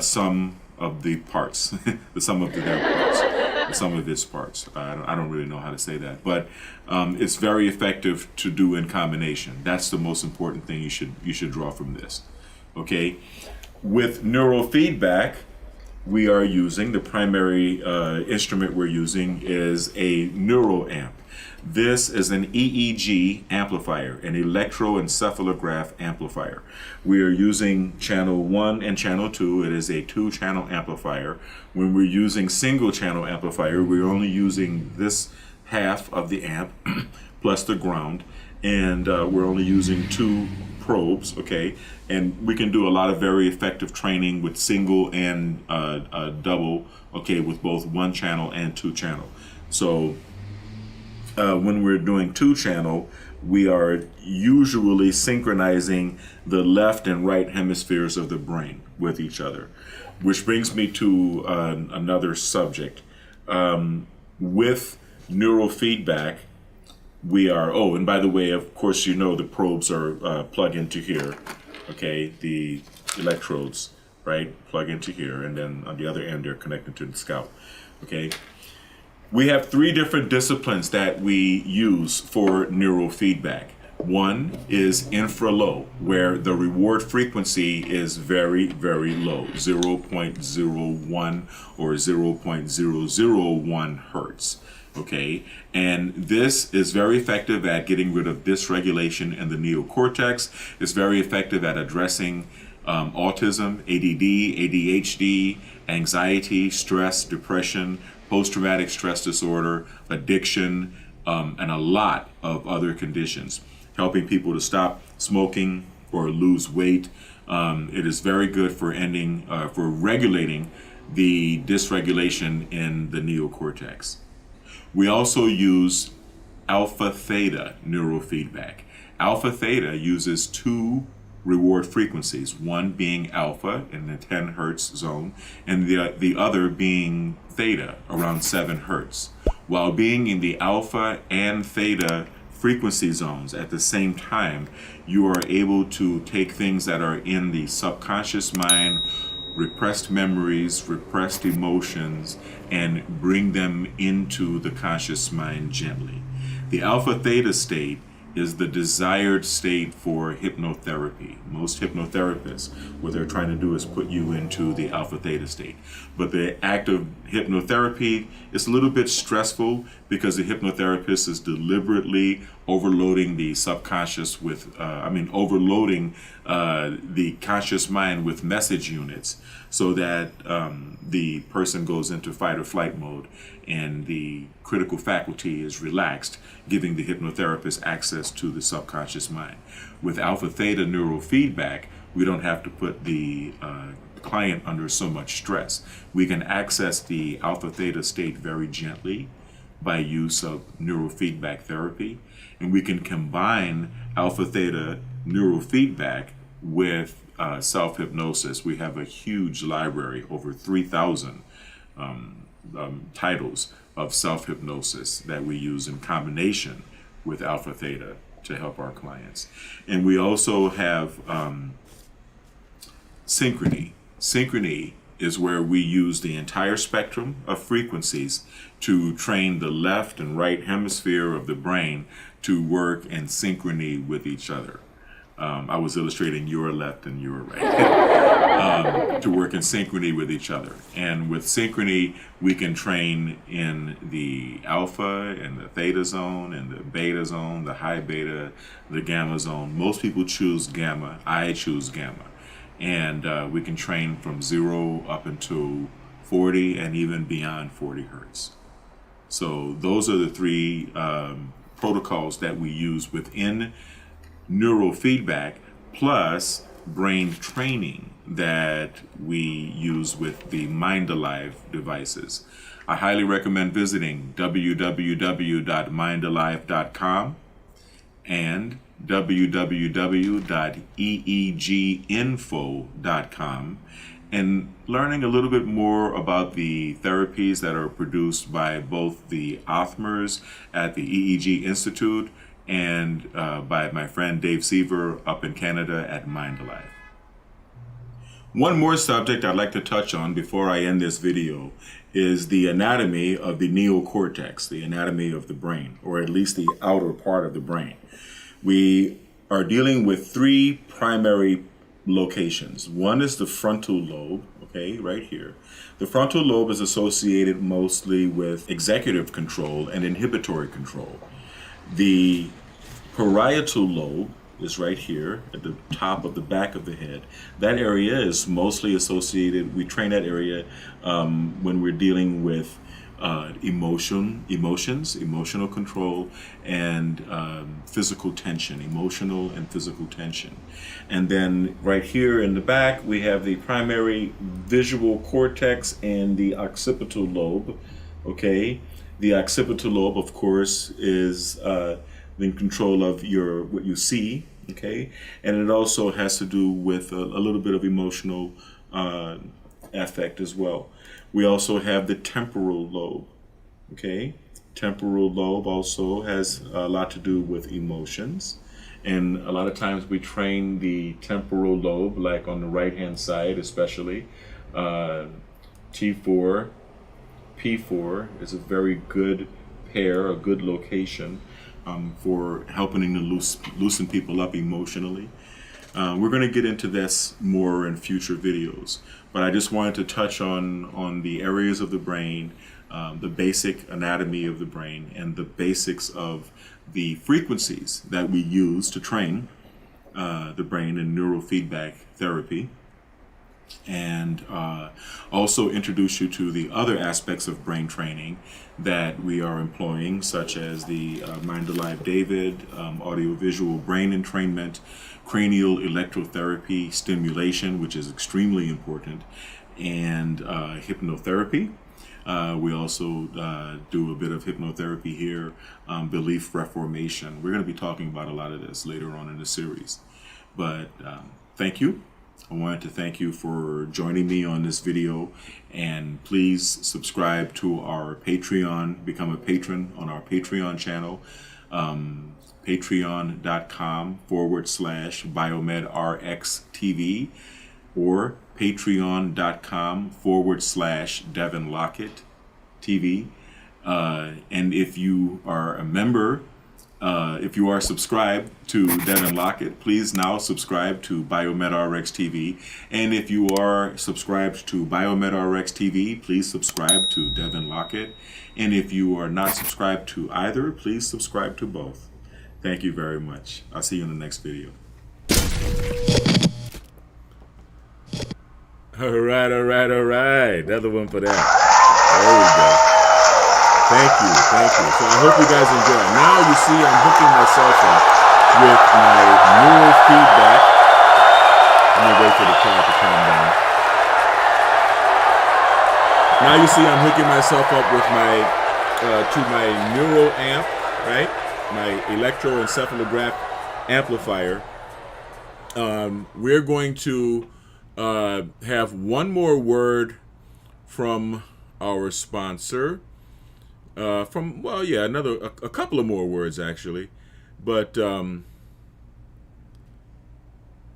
sum of the parts, the sum of their parts, the sum of its parts. I don't really know how to say that, but it's very effective to do in combination. That's the most important thing you should draw from this. Okay, with neurofeedback, we are using the primary instrument we're using is a neuroamp. This is an EEG amplifier, an electroencephalograph amplifier. We are using channel 1 and channel 2. It is a 2-channel amplifier. When we're using single channel amplifier, we're only using this half of the amp plus the ground, and we're only using 2 probes, okay? And we can do a lot of very effective training with single and double, okay, with both 1 channel and 2 channel. So when we're doing 2-channel, we are usually synchronizing the left and right hemispheres of the brain with each other, which brings me to another subject. With neurofeedback, we are, oh, and by the way, of course, you know the probes are plug into here, okay, the electrodes, right, plug into here, and then on the other end, they're connected to the scalp, okay. We have three different disciplines that we use for neurofeedback. One is infralow, where the reward frequency is very, very low, 0.01 or 0.001 hertz. Okay, and this is very effective at getting rid of dysregulation in the neocortex. It's very effective at addressing autism, ADD, ADHD, anxiety, stress, depression, post-traumatic stress disorder, addiction, and a lot of other conditions, helping people to stop smoking or lose weight. It is very good for for regulating the dysregulation in the neocortex. We also use alpha theta neurofeedback. Alpha theta uses two reward frequencies, one being alpha in the 10 hertz zone and the other being theta around 7 hertz. While being in the alpha and theta frequency zones at the same time, you are able to take things that are in the subconscious mind, repressed memories, repressed emotions, and bring them into the conscious mind gently. The alpha theta state is the desired state for hypnotherapy. Most hypnotherapists, what they're trying to do is put you into the alpha theta state. But the act of hypnotherapy is a little bit stressful because the hypnotherapist is deliberately overloading the subconscious with, overloading the conscious mind with message units so that the person goes into fight or flight mode and the critical faculty is relaxed, giving the hypnotherapist access to the subconscious mind. With alpha theta neurofeedback, we don't have to put the client under so much stress. We can access the alpha theta state very gently by use of neurofeedback therapy, and we can combine alpha theta neurofeedback with self-hypnosis. We have a huge library, over 3,000 titles of self-hypnosis that we use in combination with alpha theta to help our clients. And we also have Synchrony. Synchrony is where we use the entire spectrum of frequencies to train the left and right hemisphere of the brain to work in synchrony with each other. I was illustrating your left and your right to work in synchrony with each other. And with synchrony, we can train in the alpha and the theta zone and the beta zone, the high beta, the gamma zone. Most people choose gamma. I choose gamma. And we can train from 0 up until 40 and even beyond 40 hertz. So those are the three protocols that we use within neurofeedback, plus brain training that we use with the Mind Alive devices. I highly recommend visiting www.mindalive.com and www.eeginfo.com and learning a little bit more about the therapies that are produced by both the ORMUS at the EEG Institute and by my friend Dave Seaver up in Canada at Mind Alive. One more subject I'd like to touch on before I end this video is the anatomy of the neocortex, the anatomy of the brain, or at least the outer part of the brain. We are dealing with three primary locations. One is the frontal lobe, okay, right here. The frontal lobe is associated mostly with executive control and inhibitory control. The parietal lobe is right here at the top of the back of the head. That area is mostly associated, we train that area when we're dealing with emotions, emotional control, and physical tension, emotional and physical tension. And then right here in the back, we have the primary visual cortex and the occipital lobe, okay? The occipital lobe, of course, is in control of what you see, okay? And it also has to do with a little bit of emotional affect as well. We also have the temporal lobe, okay? Temporal lobe also has a lot to do with emotions. And a lot of times we train the temporal lobe, like on the right-hand side especially, T4, P4 is a very good pair, a good location for helping to loosen people up emotionally. We're going to get into this more in future videos, but I just wanted to touch on the areas of the brain, the basic anatomy of the brain, and the basics of the frequencies that we use to train the brain in neurofeedback therapy, and also introduce you to the other aspects of brain training that we are employing, such as the Mind Alive David, audiovisual brain entrainment, cranial electrotherapy stimulation, which is extremely important, and hypnotherapy. We also do a bit of hypnotherapy here, belief reformation. We're going to be talking about a lot of this later on in the series. But thank you. I wanted to thank you for joining me on this video, and please subscribe to our Patreon, become a patron on our Patreon channel, patreon.com/BiomedRxTV or patreon.com/Devin Lockett TV. And if you are a member, if you are subscribed to Devin Lockett, please now subscribe to BiomedRx TV. And if you are subscribed to BiomedRx TV, please subscribe to Devin Lockett. And if you are not subscribed to either, please subscribe to both. Thank you very much. I'll see you in the next video. All right. Another one for that. There we go. Thank you. So I hope you guys enjoy it. Now you see I'm hooking myself up with my neurofeedback. Let me wait for the crowd to calm down. Now you see I'm hooking myself up with my to my neuro amp, right? My electroencephalograph amplifier. We're going to have one more word from our sponsor. A couple of more words actually, but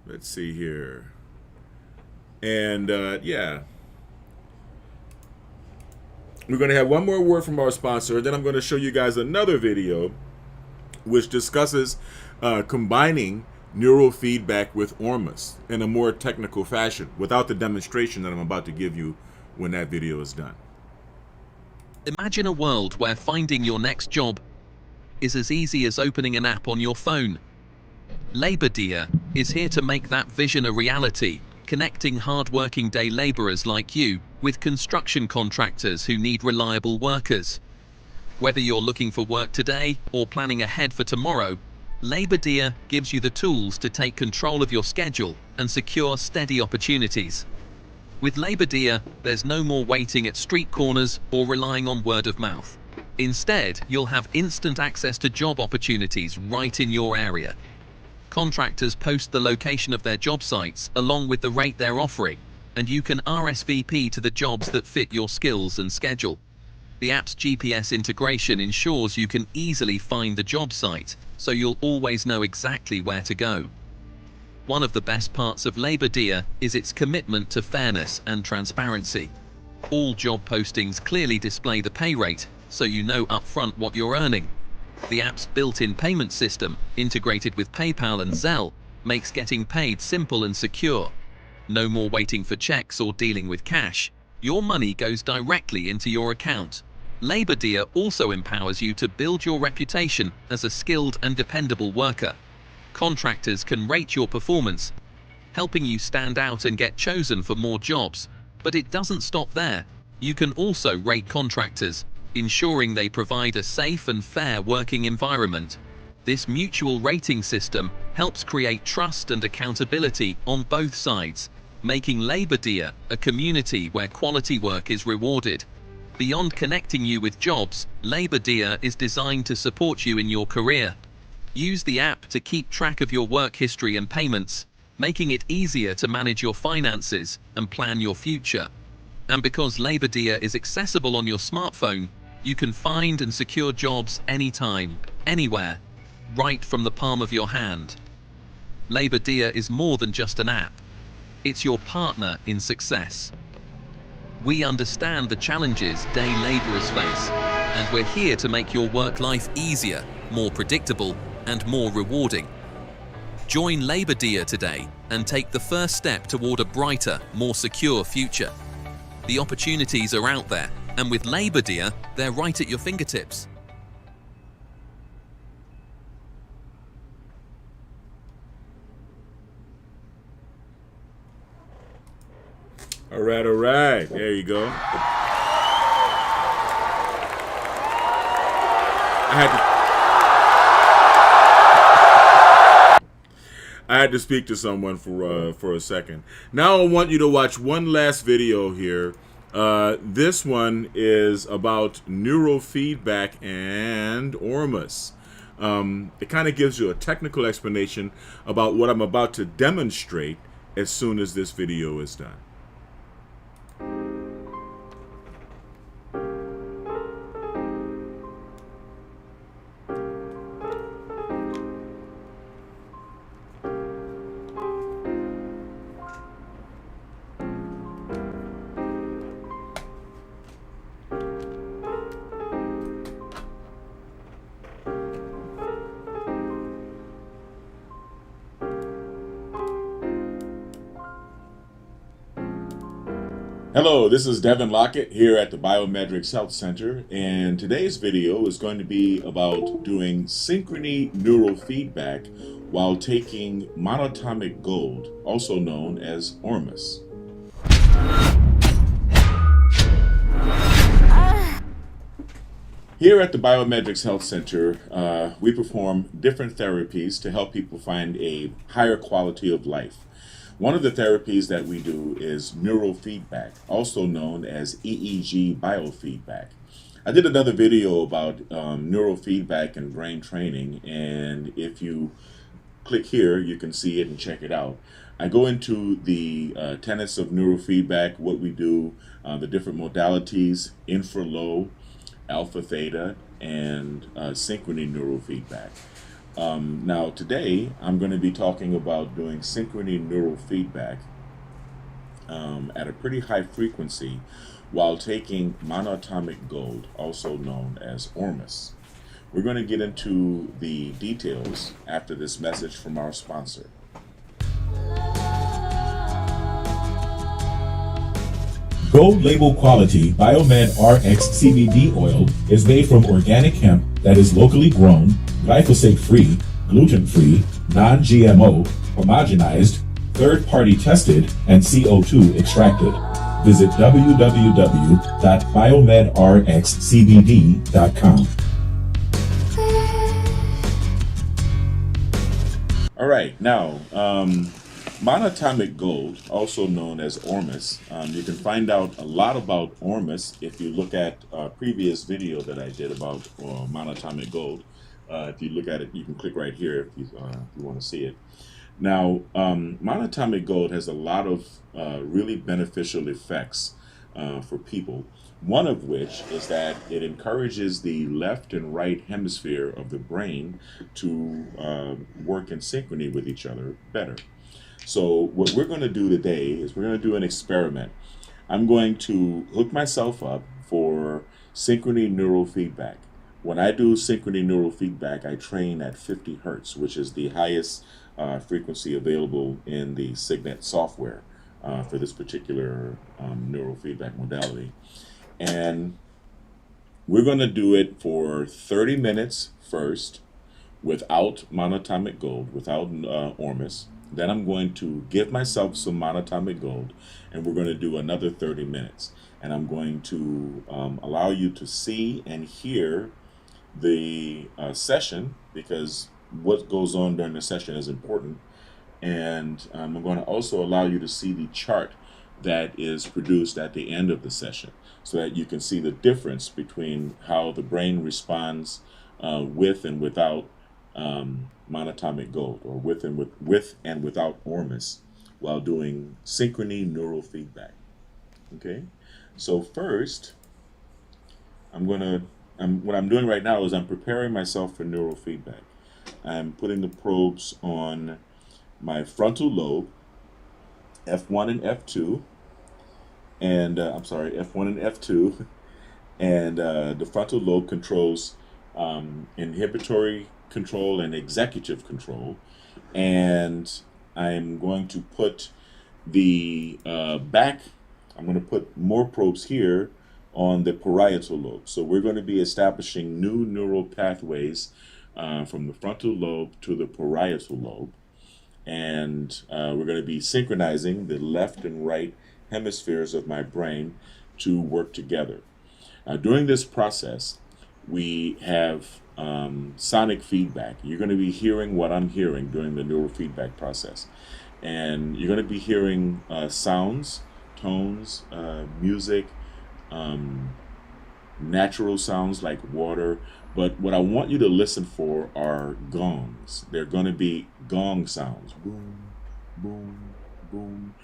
let's see here, and we're going to have one more word from our sponsor, then I'm going to show you guys another video which discusses combining neurofeedback with ORMUS in a more technical fashion without the demonstration that I'm about to give you when that video is done. Imagine a world where finding your next job is as easy as opening an app on your phone. LaborDia is here to make that vision a reality, connecting hard-working day laborers like you with construction contractors who need reliable workers. Whether you're looking for work today or planning ahead for tomorrow, LaborDia gives you the tools to take control of your schedule and secure steady opportunities. With LaborDia, there's no more waiting at street corners or relying on word of mouth. Instead, you'll have instant access to job opportunities right in your area. Contractors post the location of their job sites along with the rate they're offering, and you can RSVP to the jobs that fit your skills and schedule. The app's GPS integration ensures you can easily find the job site, so you'll always know exactly where to go. One of the best parts of LaborDia is its commitment to fairness and transparency. All job postings clearly display the pay rate, so you know upfront what you're earning. The app's built-in payment system, integrated with PayPal and Zelle, makes getting paid simple and secure. No more waiting for checks or dealing with cash. Your money goes directly into your account. LaborDia also empowers you to build your reputation as a skilled and dependable worker. Contractors can rate your performance, helping you stand out and get chosen for more jobs. But it doesn't stop there. You can also rate contractors, ensuring they provide a safe and fair working environment. This mutual rating system helps create trust and accountability on both sides, making LaborDia a community where quality work is rewarded. Beyond connecting you with jobs, LaborDia is designed to support you in your career. Use the app to keep track of your work history and payments, making it easier to manage your finances and plan your future. And because LaborDia is accessible on your smartphone, you can find and secure jobs anytime, anywhere, right from the palm of your hand. LaborDia is more than just an app. It's your partner in success. We understand the challenges day laborers face, and we're here to make your work life easier, more predictable, and more rewarding. Join Labor Dia today and take the first step toward a brighter, more secure future. The opportunities are out there, and with Labor Dia, they're right at your fingertips. All right. There you go. I had to speak to someone for a second. Now I want you to watch one last video here. This one is about neurofeedback and ORMUS. It kind of gives you a technical explanation about what I'm about to demonstrate as soon as this video is done. Hello, this is Devin Lockett here at the Biometrics Health Center, and today's video is going to be about doing Synchrony neurofeedback while taking Monatomic Gold, also known as ORMUS. Here at the Biometrics Health Center, we perform different therapies to help people find a higher quality of life. One of the therapies that we do is neurofeedback, also known as EEG biofeedback. I did another video about neurofeedback and brain training, and if you click here, you can see it and check it out. I go into the tenets of neurofeedback, what we do, the different modalities, infra-low, alpha theta, and synchrony neurofeedback. Now today I'm going to be talking about doing synchrony neurofeedback at a pretty high frequency while taking monatomic gold, also known as ORMUS. We're going to get into the details after this message from our sponsor. Gold label quality Biomed RX CBD oil is made from organic hemp that is locally grown, glyphosate-free, gluten-free, non-GMO, homogenized, third-party tested, and CO2 extracted. Visit www.biomedrxcbd.com. All right, now, Monatomic Gold, also known as ORMUS, you can find out a lot about ORMUS if you look at a previous video that I did about Monatomic Gold. If you look at it, you can click right here if you want to see it. Now, Monatomic Gold has a lot of really beneficial effects for people. One of which is that it encourages the left and right hemisphere of the brain to work in synchrony with each other better. So what we're going to do today is we're going to do an experiment. I'm going to hook myself up for synchrony neurofeedback. When I do synchrony neurofeedback, I train at 50 hertz, which is the highest frequency available in the Signet software for this particular neurofeedback modality. And we're going to do it for 30 minutes first without monatomic gold, without ORMUS. Then I'm going to give myself some monatomic gold, and we're going to do another 30 minutes. And I'm going to allow you to see and hear the session, because what goes on during the session is important. And I'm going to also allow you to see the chart that is produced at the end of the session, so that you can see the difference between how the brain responds with and without monatomic gold, or with and without ORMUS, while doing synchrony neurofeedback. Okay, so first, what I'm doing right now is I'm preparing myself for neurofeedback. I'm putting the probes on my frontal lobe, F1 and F2, and I'm sorry, F1 and F2, and the frontal lobe controls inhibitory control and executive control. And I'm going to put the back, I'm going to put more probes here on the parietal lobe. So we're going to be establishing new neural pathways from the frontal lobe to the parietal lobe. And we're going to be synchronizing the left and right hemispheres of my brain to work together. During this process, we have sonic feedback. You're going to be hearing what I'm hearing during the neurofeedback process. And you're going to be hearing sounds, tones, music, natural sounds like water. But what I want you to listen for are gongs. They're going to be gong sounds. Boom, boom, boom.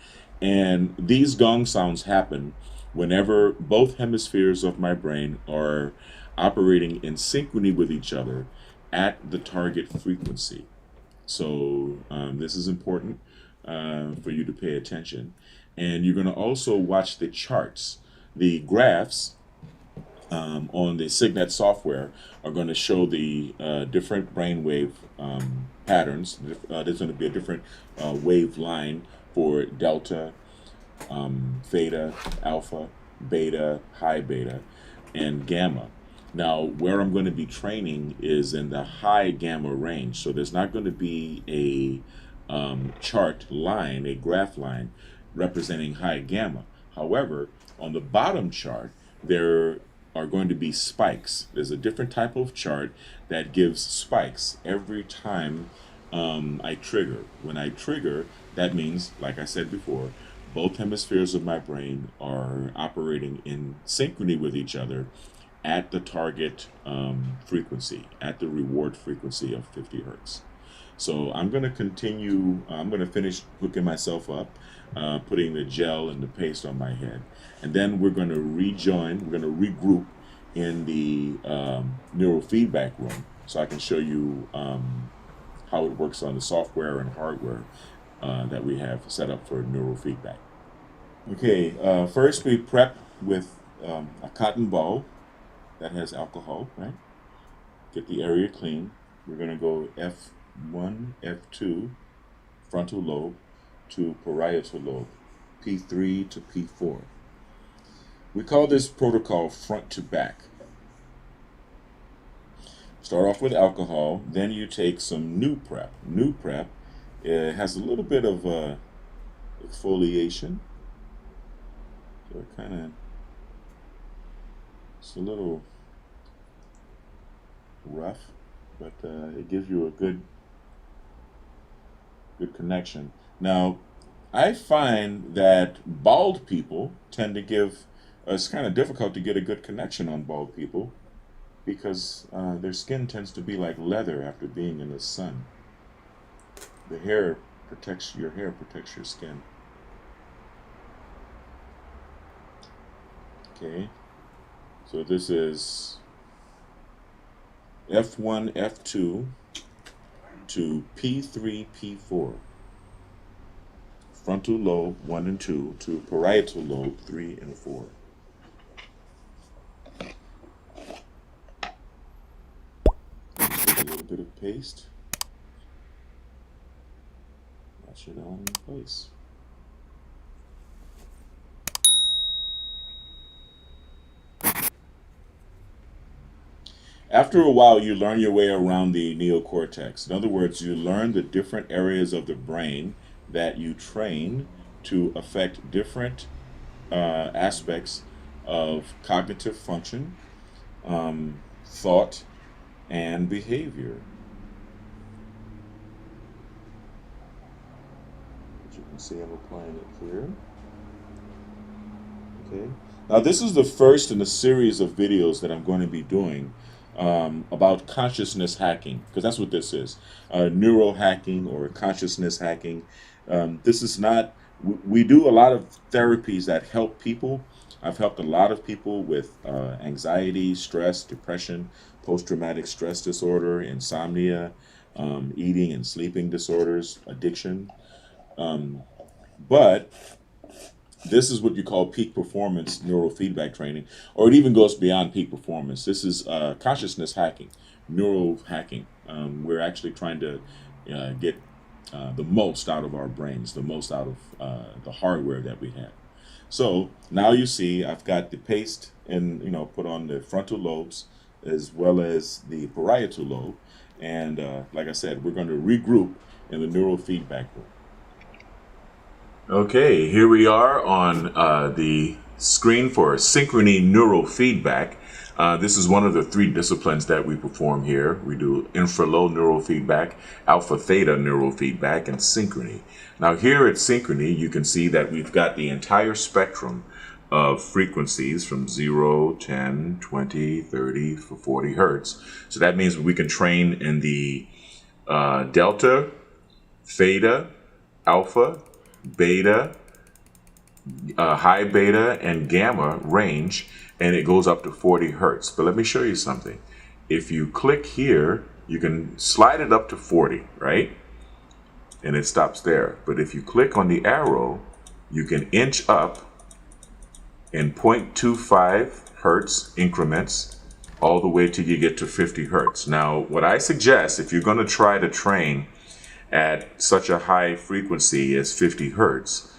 And these gong sounds happen whenever both hemispheres of my brain are operating in synchrony with each other at the target frequency. So this is important for you to pay attention. And you're going to also watch the charts. The graphs on the Signet software are going to show the different brainwave patterns. There's going to be a different wave line for delta, theta, alpha, beta, high beta, and gamma. Now, where I'm going to be training is in the high gamma range. So there's not going to be a chart line, a graph line representing high gamma. However, on the bottom chart, there are going to be spikes. There's a different type of chart that gives spikes every time I trigger. When I trigger, that means, like I said before, both hemispheres of my brain are operating in synchrony with each other at the target frequency, at the reward frequency of 50 hertz. So I'm going to continue, I'm going to finish hooking myself up, putting the gel and the paste on my head. And then we're going to rejoin, we're going to regroup in the neurofeedback room so I can show you how it works on the software and hardware that we have set up for neurofeedback. Okay, first we prep with a cotton ball that has alcohol, right? Get the area clean. We're going to go F1, F2, frontal lobe to parietal lobe, P3 to P4. We call this protocol front to back. Start off with alcohol, then you take some new prep. New prep has a little bit of exfoliation. So it kind of, it's a little rough, but it gives you a good connection. Now, I find that bald people tend to give, it's kind of difficult to get a good connection on bald people because their skin tends to be like leather after being in the sun. The hair protects, your hair protects your skin. Okay, so this is F1, F2 to P3, P4. Frontal lobe 1 and 2 to parietal lobe 3 and 4. Take a little bit of paste. Match it all in place. After a while, you learn your way around the neocortex. In other words, you learn the different areas of the brain that you train to affect different aspects of cognitive function, thought, and behavior. As you can see, I'm applying it here. Okay. Now, this is the first in a series of videos that I'm going to be doing about consciousness hacking, because that's what this is, neuro hacking or consciousness hacking. This is not, we do a lot of therapies that help people. I've helped a lot of people with anxiety, stress, depression, post-traumatic stress disorder, insomnia, eating and sleeping disorders, addiction. But This is what you call peak performance neurofeedback training, or it even goes beyond peak performance. This is consciousness hacking, neural hacking. We're actually trying to get the most out of our brains, the most out of the hardware that we have. So now you see I've got the paste and put on the frontal lobes as well as the parietal lobe, and like I said, we're going to regroup in the neurofeedback room. Okay, here we are on the screen for Synchrony Neurofeedback. This is one of the 3 disciplines that we perform here. We do infra-low neurofeedback, alpha-theta neurofeedback, and Synchrony. Now here at Synchrony, you can see that we've got the entire spectrum of frequencies from 0, 10, 20, 30, 40 hertz. So that means we can train in the delta, theta, alpha, beta, high beta, and gamma range, and it goes up to 40 hertz. But let me show you something. If you click here, you can slide it up to 40, right? And it stops there. But if you click on the arrow, you can inch up in 0.25 hertz increments all the way till you get to 50 hertz. Now, what I suggest, if you're going to try to train at such a high frequency as 50 hertz,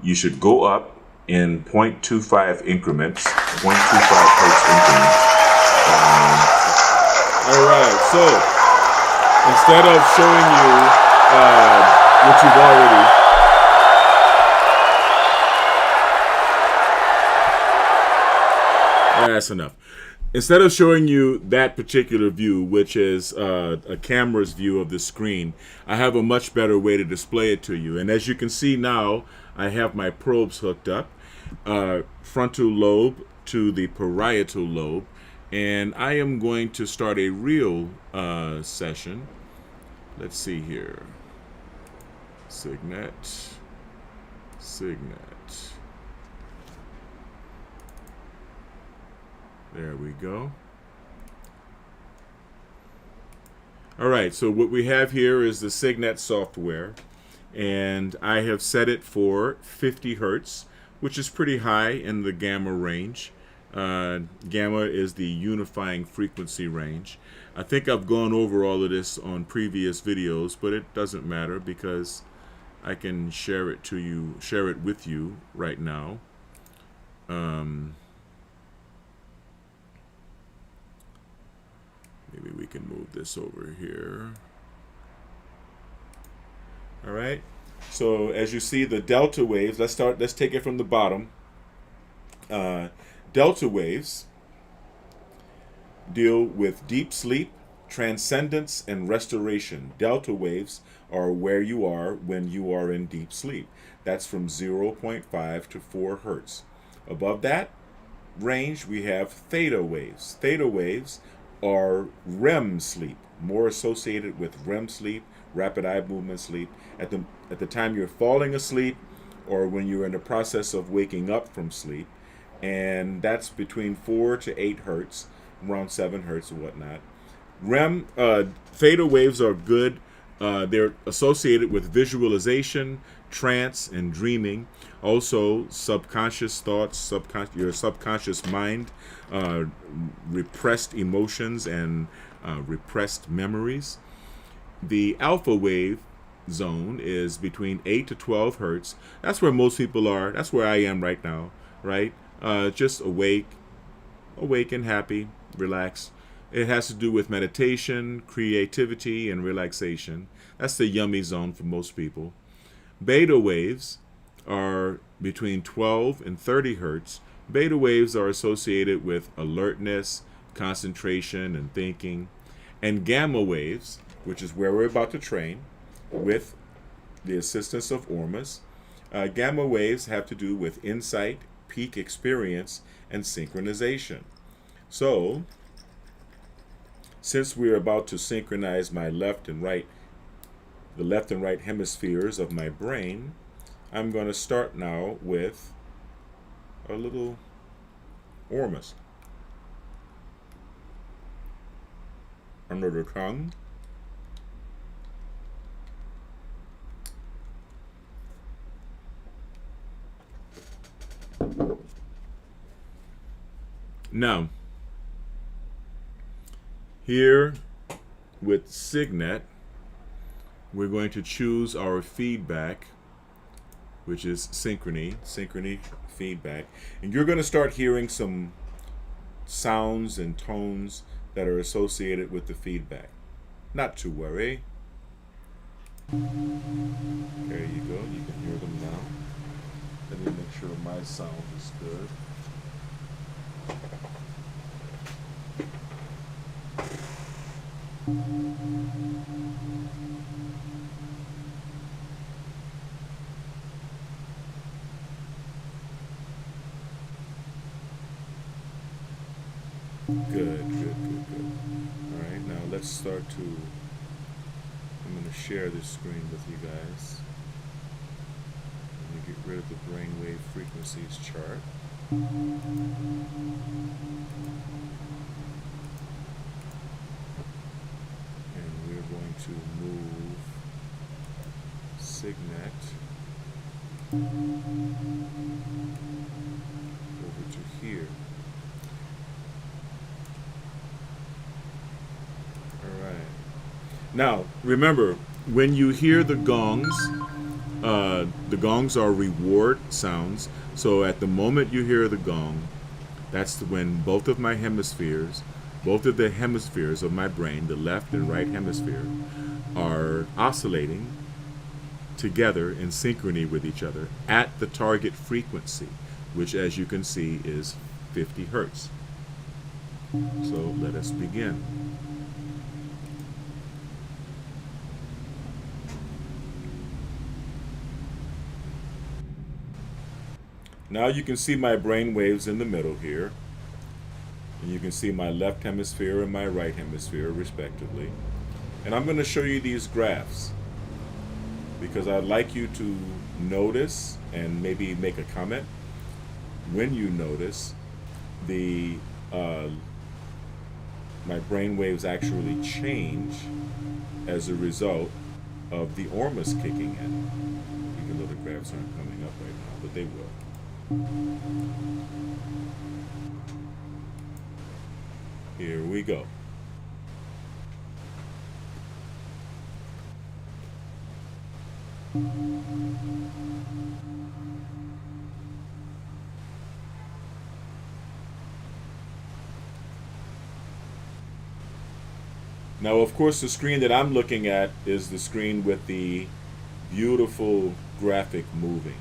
you should go up in 0.25 increments, 0.25 hertz increments. All right, so instead of showing you what you've already that's enough. Instead of showing you that particular view, which is a camera's view of the screen, I have a much better way to display it to you. And as you can see now, I have my probes hooked up, frontal lobe to the parietal lobe, and I am going to start a real session. Let's see here. Signet. There we go. All right, so what we have here is the Signet software, and I have set it for 50 hertz, which is pretty high in the gamma range. Gamma is the unifying frequency range. I think I've gone over all of this on previous videos, but it doesn't matter because I can share it with you right now. Maybe we can move this over here. All right. So as you see, the delta waves, let's take it from the bottom. Delta waves deal with deep sleep, transcendence, and restoration. Delta waves are where you are when you are in deep sleep. That's from 0.5 to 4 hertz. Above that range, we have theta waves. Theta waves are REM sleep, more associated with REM sleep, rapid eye movement sleep. At the time you're falling asleep or when you're in the process of waking up from sleep, and that's between 4 to 8 hertz, around 7 hertz or whatnot. REM, theta waves are good. They're associated with visualization, trance, and dreaming. Also, subconscious thoughts, your subconscious mind, repressed emotions, and repressed memories. The alpha wave zone is between 8 to 12 hertz. That's where most people are. That's where I am right now, right? Just awake and happy, relaxed. It has to do with meditation, creativity, and relaxation. That's the yummy zone for most people. Beta waves are between 12 and 30 hertz. Beta waves are associated with alertness, concentration, and thinking. And gamma waves, which is where we're about to train with the assistance of ORMUS. Gamma waves have to do with insight, peak experience, and synchronization. So, since we're about to synchronize my left and right, the left and right hemispheres of my brain, I'm going to start now with a little ORMUS. Under the tongue. Now, here with Signet, we're going to choose our feedback, which is Synchrony feedback. And you're going to start hearing some sounds and tones that are associated with the feedback. Not to worry. There you go. You can hear them now. Let me make sure my sound is good. Good. All right, now let's start to, I'm going to share this screen with you guys. Let me get rid of the brainwave frequencies chart. And we're going to move Signet over to here. Now, remember, when you hear the gongs are reward sounds. So at the moment you hear the gong, that's when both of the hemispheres of my brain, the left and right hemisphere, are oscillating together in synchrony with each other at the target frequency, which, as you can see, is 50 hertz. So let us begin. Now you can see my brain waves in the middle here. And you can see my left hemisphere and my right hemisphere, respectively. And I'm going to show you these graphs because I'd like you to notice and maybe make a comment when you notice the my brain waves actually change as a result of the ORMUS kicking in. Even though the graphs aren't coming up right now, but they will. Here we go. Now, of course, the screen that I'm looking at is the screen with the beautiful graphic moving.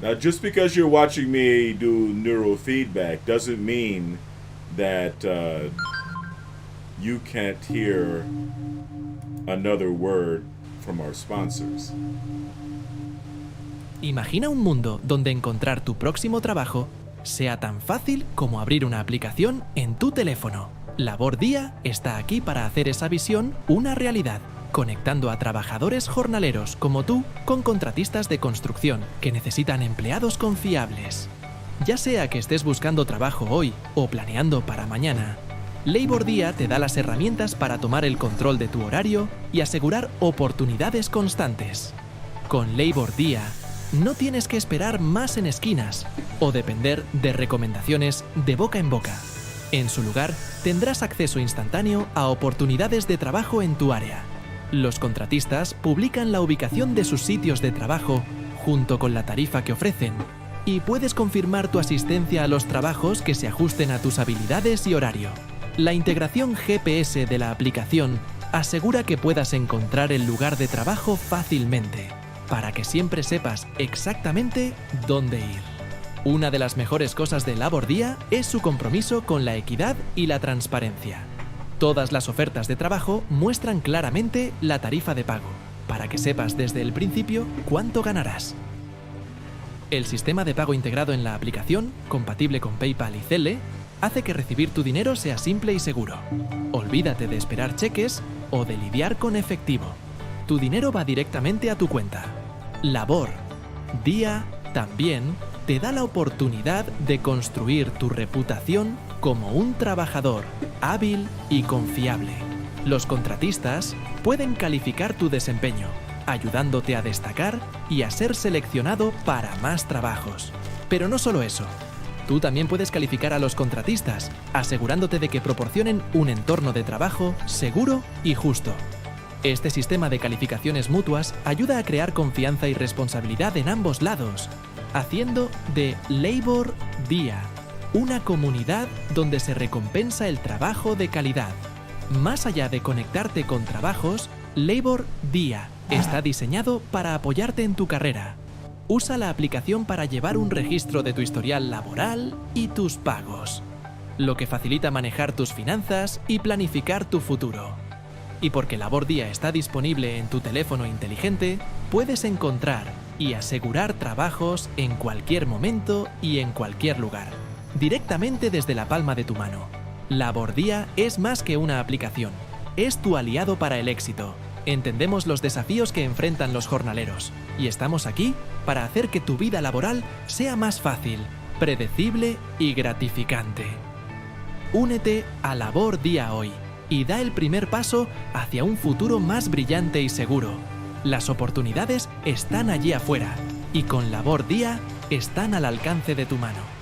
Now, just because you're watching me do neurofeedback doesn't mean that you can't hear another word from our sponsors. Imagina un mundo donde encontrar tu próximo trabajo sea tan fácil como abrir una aplicación en tu teléfono. Labor Día está aquí para hacer esa visión una realidad, conectando a trabajadores jornaleros como tú con contratistas de construcción que necesitan empleados confiables. Ya sea que estés buscando trabajo hoy o planeando para mañana, Labor Día te da las herramientas para tomar el control de tu horario y asegurar oportunidades constantes. Con Labor Día, no tienes que esperar más en esquinas o depender de recomendaciones de boca en boca. En su lugar, tendrás acceso instantáneo a oportunidades de trabajo en tu área. Los contratistas publican la ubicación de sus sitios de trabajo junto con la tarifa que ofrecen y puedes confirmar tu asistencia a los trabajos que se ajusten a tus habilidades y horario. La integración GPS de la aplicación asegura que puedas encontrar el lugar de trabajo fácilmente, para que siempre sepas exactamente dónde ir. Una de las mejores cosas de Labor Día es su compromiso con la equidad y la transparencia. Todas las ofertas de trabajo muestran claramente la tarifa de pago, para que sepas desde el principio cuánto ganarás. El sistema de pago integrado en la aplicación, compatible con PayPal y Zelle, hace que recibir tu dinero sea simple y seguro. Olvídate de esperar cheques o de lidiar con efectivo. Tu dinero va directamente a tu cuenta. Labor Día también te da la oportunidad de construir tu reputación como un trabajador hábil y confiable. Los contratistas pueden calificar tu desempeño, ayudándote a destacar y a ser seleccionado para más trabajos. Pero no solo eso. Tú también puedes calificar a los contratistas, asegurándote de que proporcionen un entorno de trabajo seguro y justo. Este sistema de calificaciones mutuas ayuda a crear confianza y responsabilidad en ambos lados, haciendo de Labor Día una comunidad donde se recompensa el trabajo de calidad. Más allá de conectarte con trabajos, Labor Día está diseñado para apoyarte en tu carrera. Usa la aplicación para llevar un registro de tu historial laboral y tus pagos, lo que facilita manejar tus finanzas y planificar tu futuro. Y porque Labor Día está disponible en tu teléfono inteligente, puedes encontrar y asegurar trabajos en cualquier momento y en cualquier lugar, directamente desde la palma de tu mano. Labor Día es más que una aplicación, es tu aliado para el éxito. Entendemos los desafíos que enfrentan los jornaleros y estamos aquí para hacer que tu vida laboral sea más fácil, predecible y gratificante. Únete a Labor Día hoy y da el primer paso hacia un futuro más brillante y seguro. Las oportunidades están allí afuera y con Labor Día están al alcance de tu mano.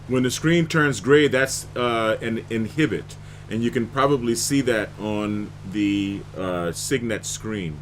When the screen turns gray, that's an inhibit, and you can probably see that on the Signet screen.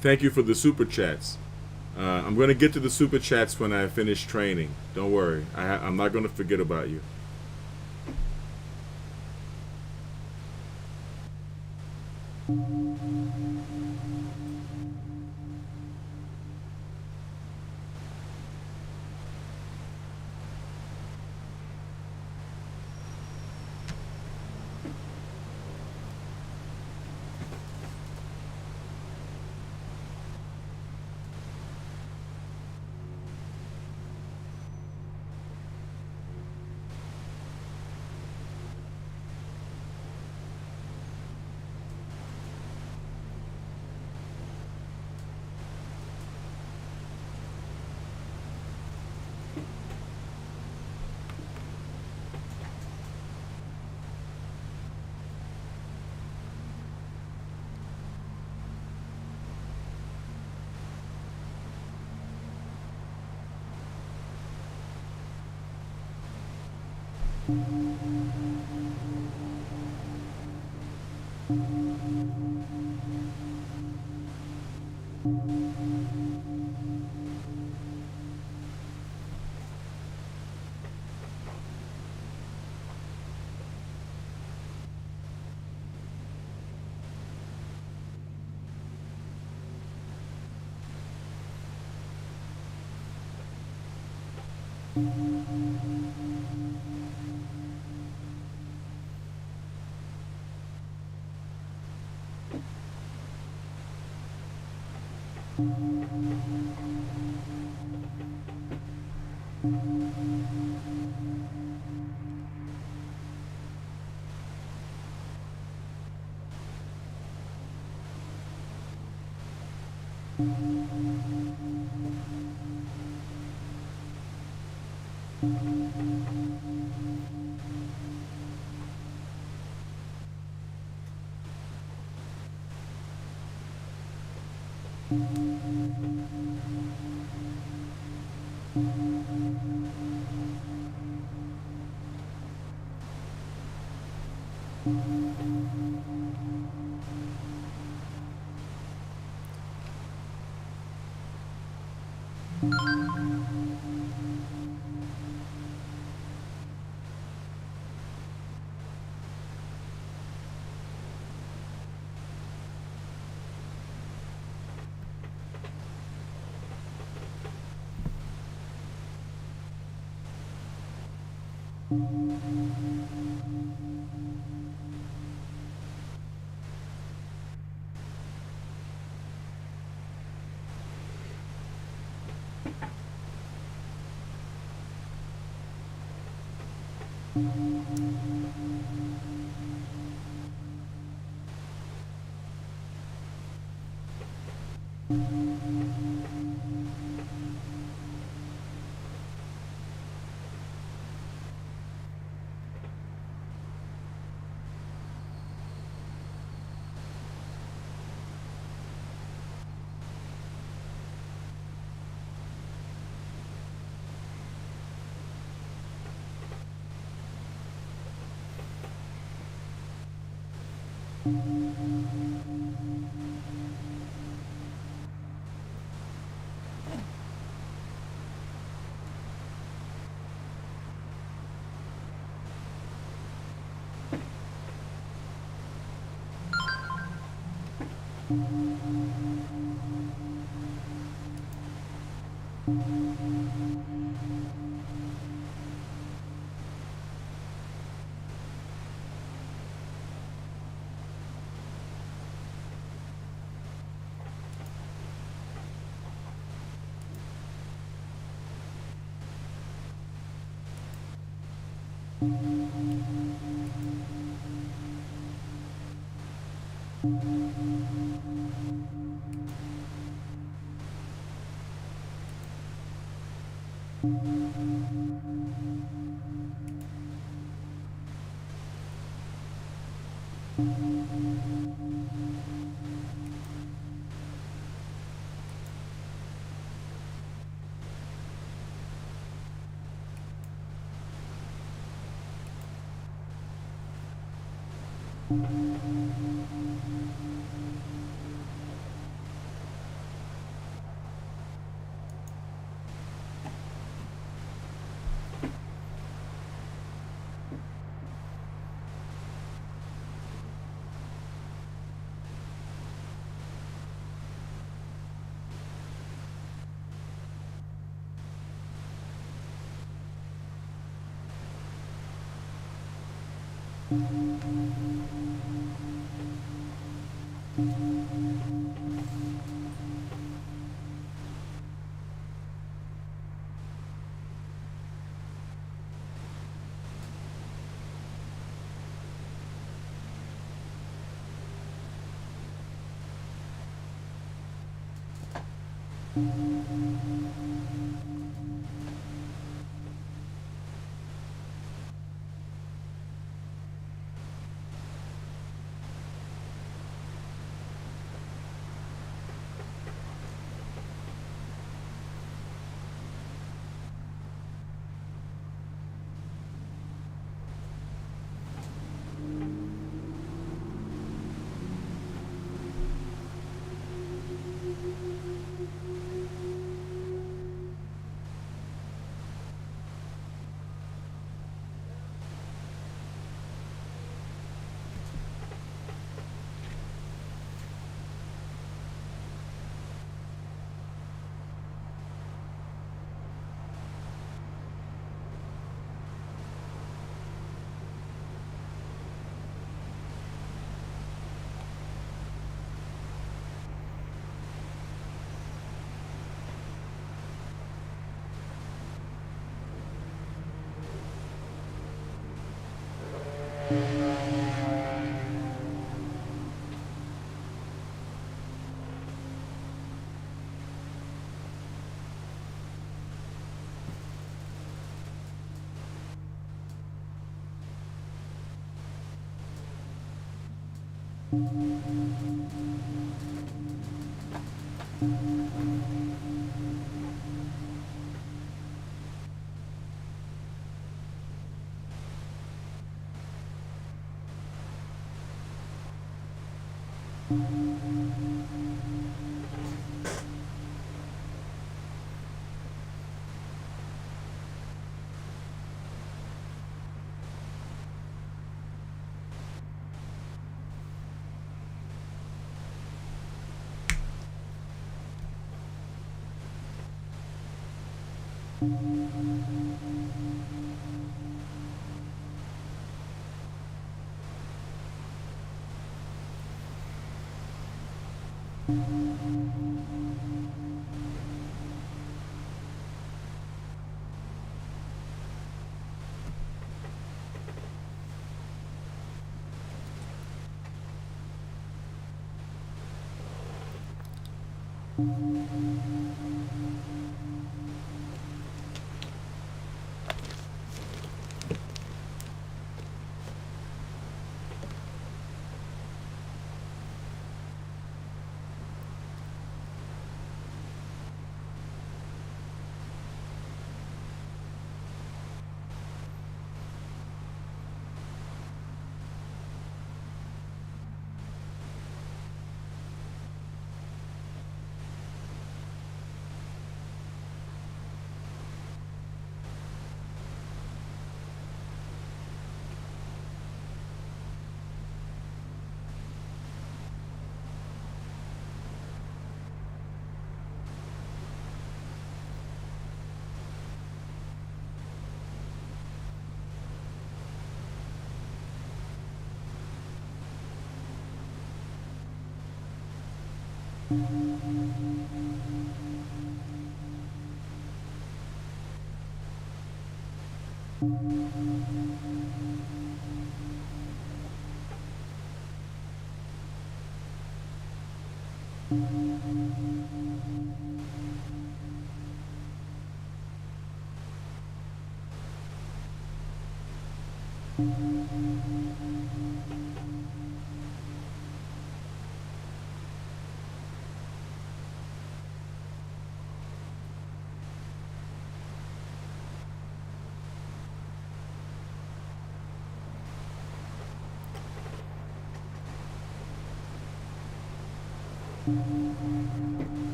Thank you for the super chats. I'm going to get to the super chats when I finish training. Don't worry. I'm not going to forget about you.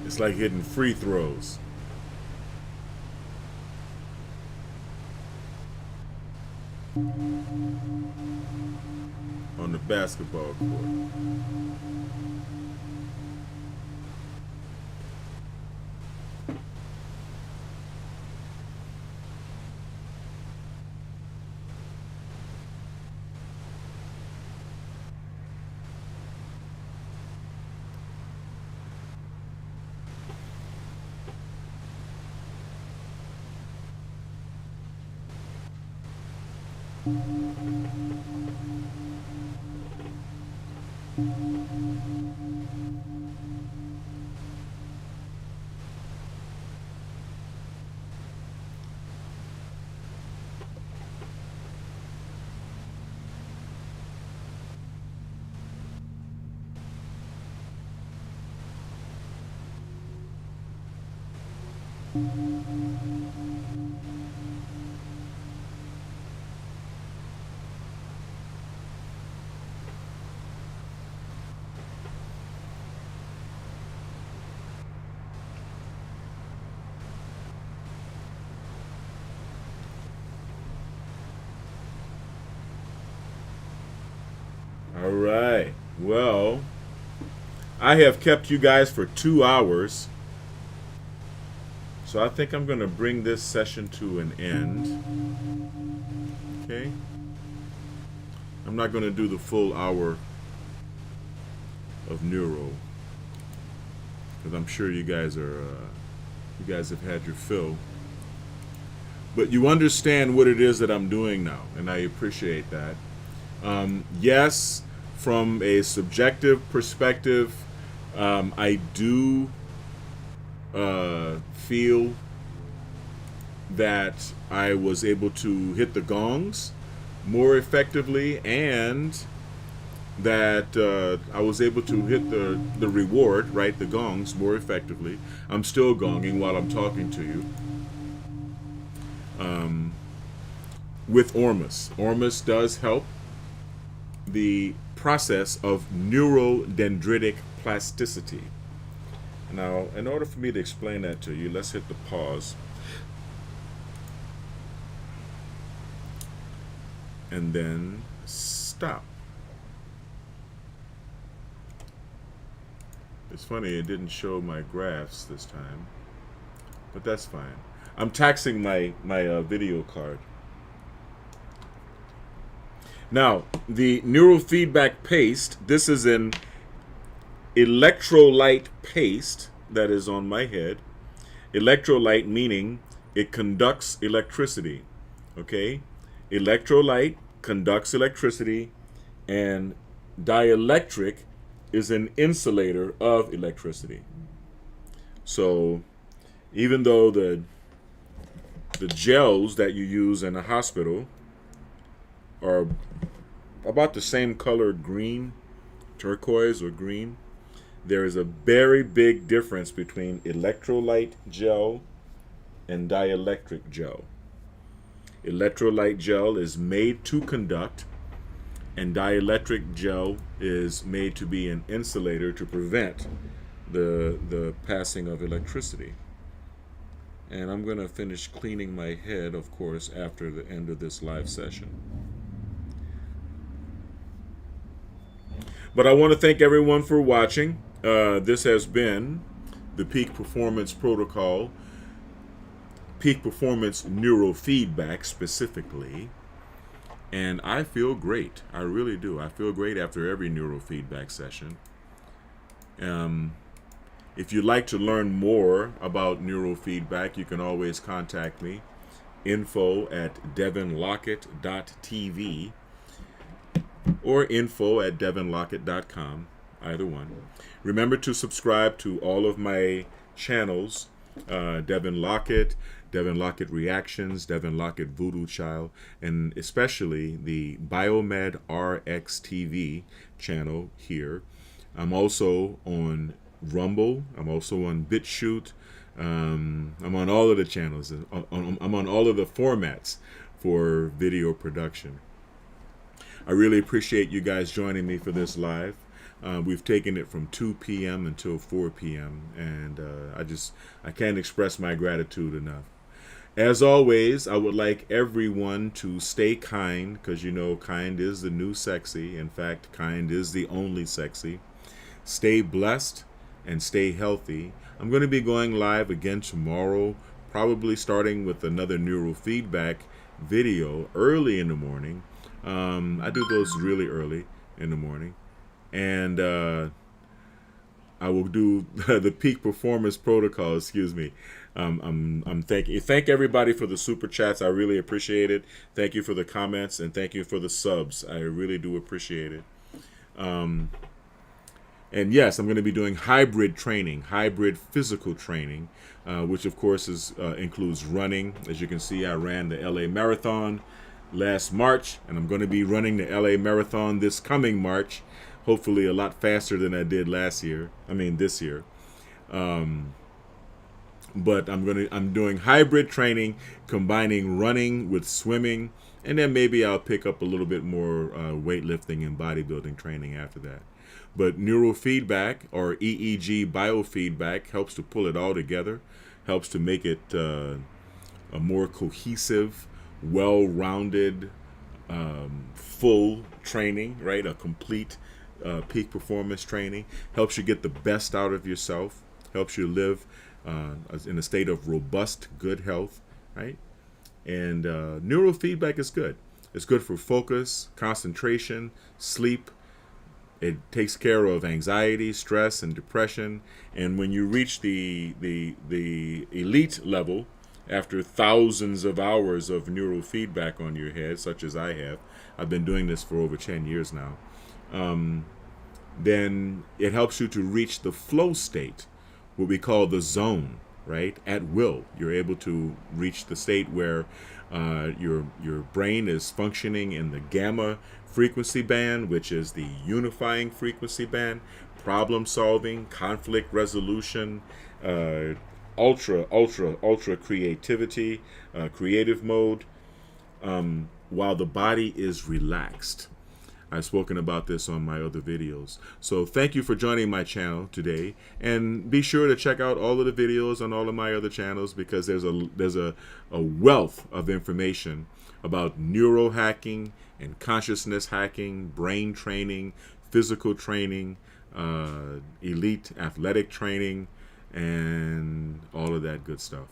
It's like hitting free throws. On the basketball court. All right. Well, I have kept you guys for 2 hours. So I think I'm going to bring this session to an end. Okay? I'm not going to do the full hour of neuro, because I'm sure you guys have had your fill. But you understand what it is that I'm doing now, and I appreciate that. Yes, from a subjective perspective, I do feel that I was able to hit the gongs more effectively, and that I was able to hit the reward, right, the gongs more effectively. I'm still gonging while I'm talking to you. With ORMUS. ORMUS does help the process of neurodendritic plasticity. Now, in order for me to explain that to you, let's hit the pause. And then stop. It's funny, it didn't show my graphs this time, but that's fine. I'm taxing my video card. Now, the neurofeedback paste, this is an electrolyte paste that is on my head. Electrolyte meaning it conducts electricity. Okay? Electrolyte conducts electricity, and dielectric is an insulator of electricity. So even though the gels that you use in a hospital are about the same color, green, turquoise or green, there is a very big difference between electrolyte gel and dielectric gel. Electrolyte gel is made to conduct, and dielectric gel is made to be an insulator to prevent the passing of electricity. And I'm going to finish cleaning my head, of course, after the end of this live session. But I want to thank everyone for watching. This has been the Peak Performance Protocol, Peak Performance Neurofeedback specifically. And I feel great. I really do. I feel great after every neurofeedback session. If you'd like to learn more about neurofeedback, you can always contact me. info@devinlockett.tv. or info@devinlockett.com, either one. Remember to subscribe to all of my channels, Devin Lockett, Devin Lockett Reactions, Devin Lockett Voodoo Child, and especially the Biomed RX TV channel here. I'm also on Rumble. I'm also on BitChute. I'm on all of the channels. I'm on all of the formats for video production. I really appreciate you guys joining me for this live. We've taken it from 2 p.m. until 4 p.m. and I can't express my gratitude enough. As always, I would like everyone to stay kind, because you know kind is the new sexy. In fact, kind is the only sexy. Stay blessed and stay healthy. I'm going to be going live again tomorrow, probably starting with another neurofeedback video early in the morning. I do those really early in the morning. And I will do the peak performance protocol, excuse me. Thank everybody for the super chats. I really appreciate it. Thank you for the comments, and thank you for the subs. I really do appreciate it. And yes, I'm going to be doing hybrid training, hybrid physical training, which of course includes running. As you can see, I ran the LA Marathon last March, and I'm going to be running the LA Marathon this coming March, hopefully a lot faster than I did this year. But I'm doing hybrid training, combining running with swimming, and then maybe I'll pick up a little bit more weightlifting and bodybuilding training after that. But neurofeedback, or EEG biofeedback, helps to pull it all together, helps to make it a more cohesive, well-rounded, full training, right? A complete peak performance training. Helps you get the best out of yourself, helps you live in a state of robust, good health, right? And neurofeedback is good. It's good for focus, concentration, sleep. It takes care of anxiety, stress, and depression. And when you reach the elite level, after thousands of hours of neurofeedback on your head, such as I have, I've been doing this for over 10 years now, then it helps you to reach the flow state, what we call the zone, right? At will. You're able to reach the state where your brain is functioning in the gamma frequency band, which is the unifying frequency band, problem solving, conflict resolution, ultra creativity, creative mode, while the body is relaxed. I've spoken about this on my other videos. So thank you for joining my channel today, and be sure to check out all of the videos on all of my other channels, because there's a wealth of information about neurohacking and consciousness hacking, brain training, physical training, elite athletic training, and all of that good stuff.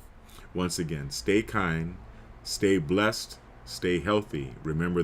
Once again, stay kind, stay blessed, stay healthy. Remember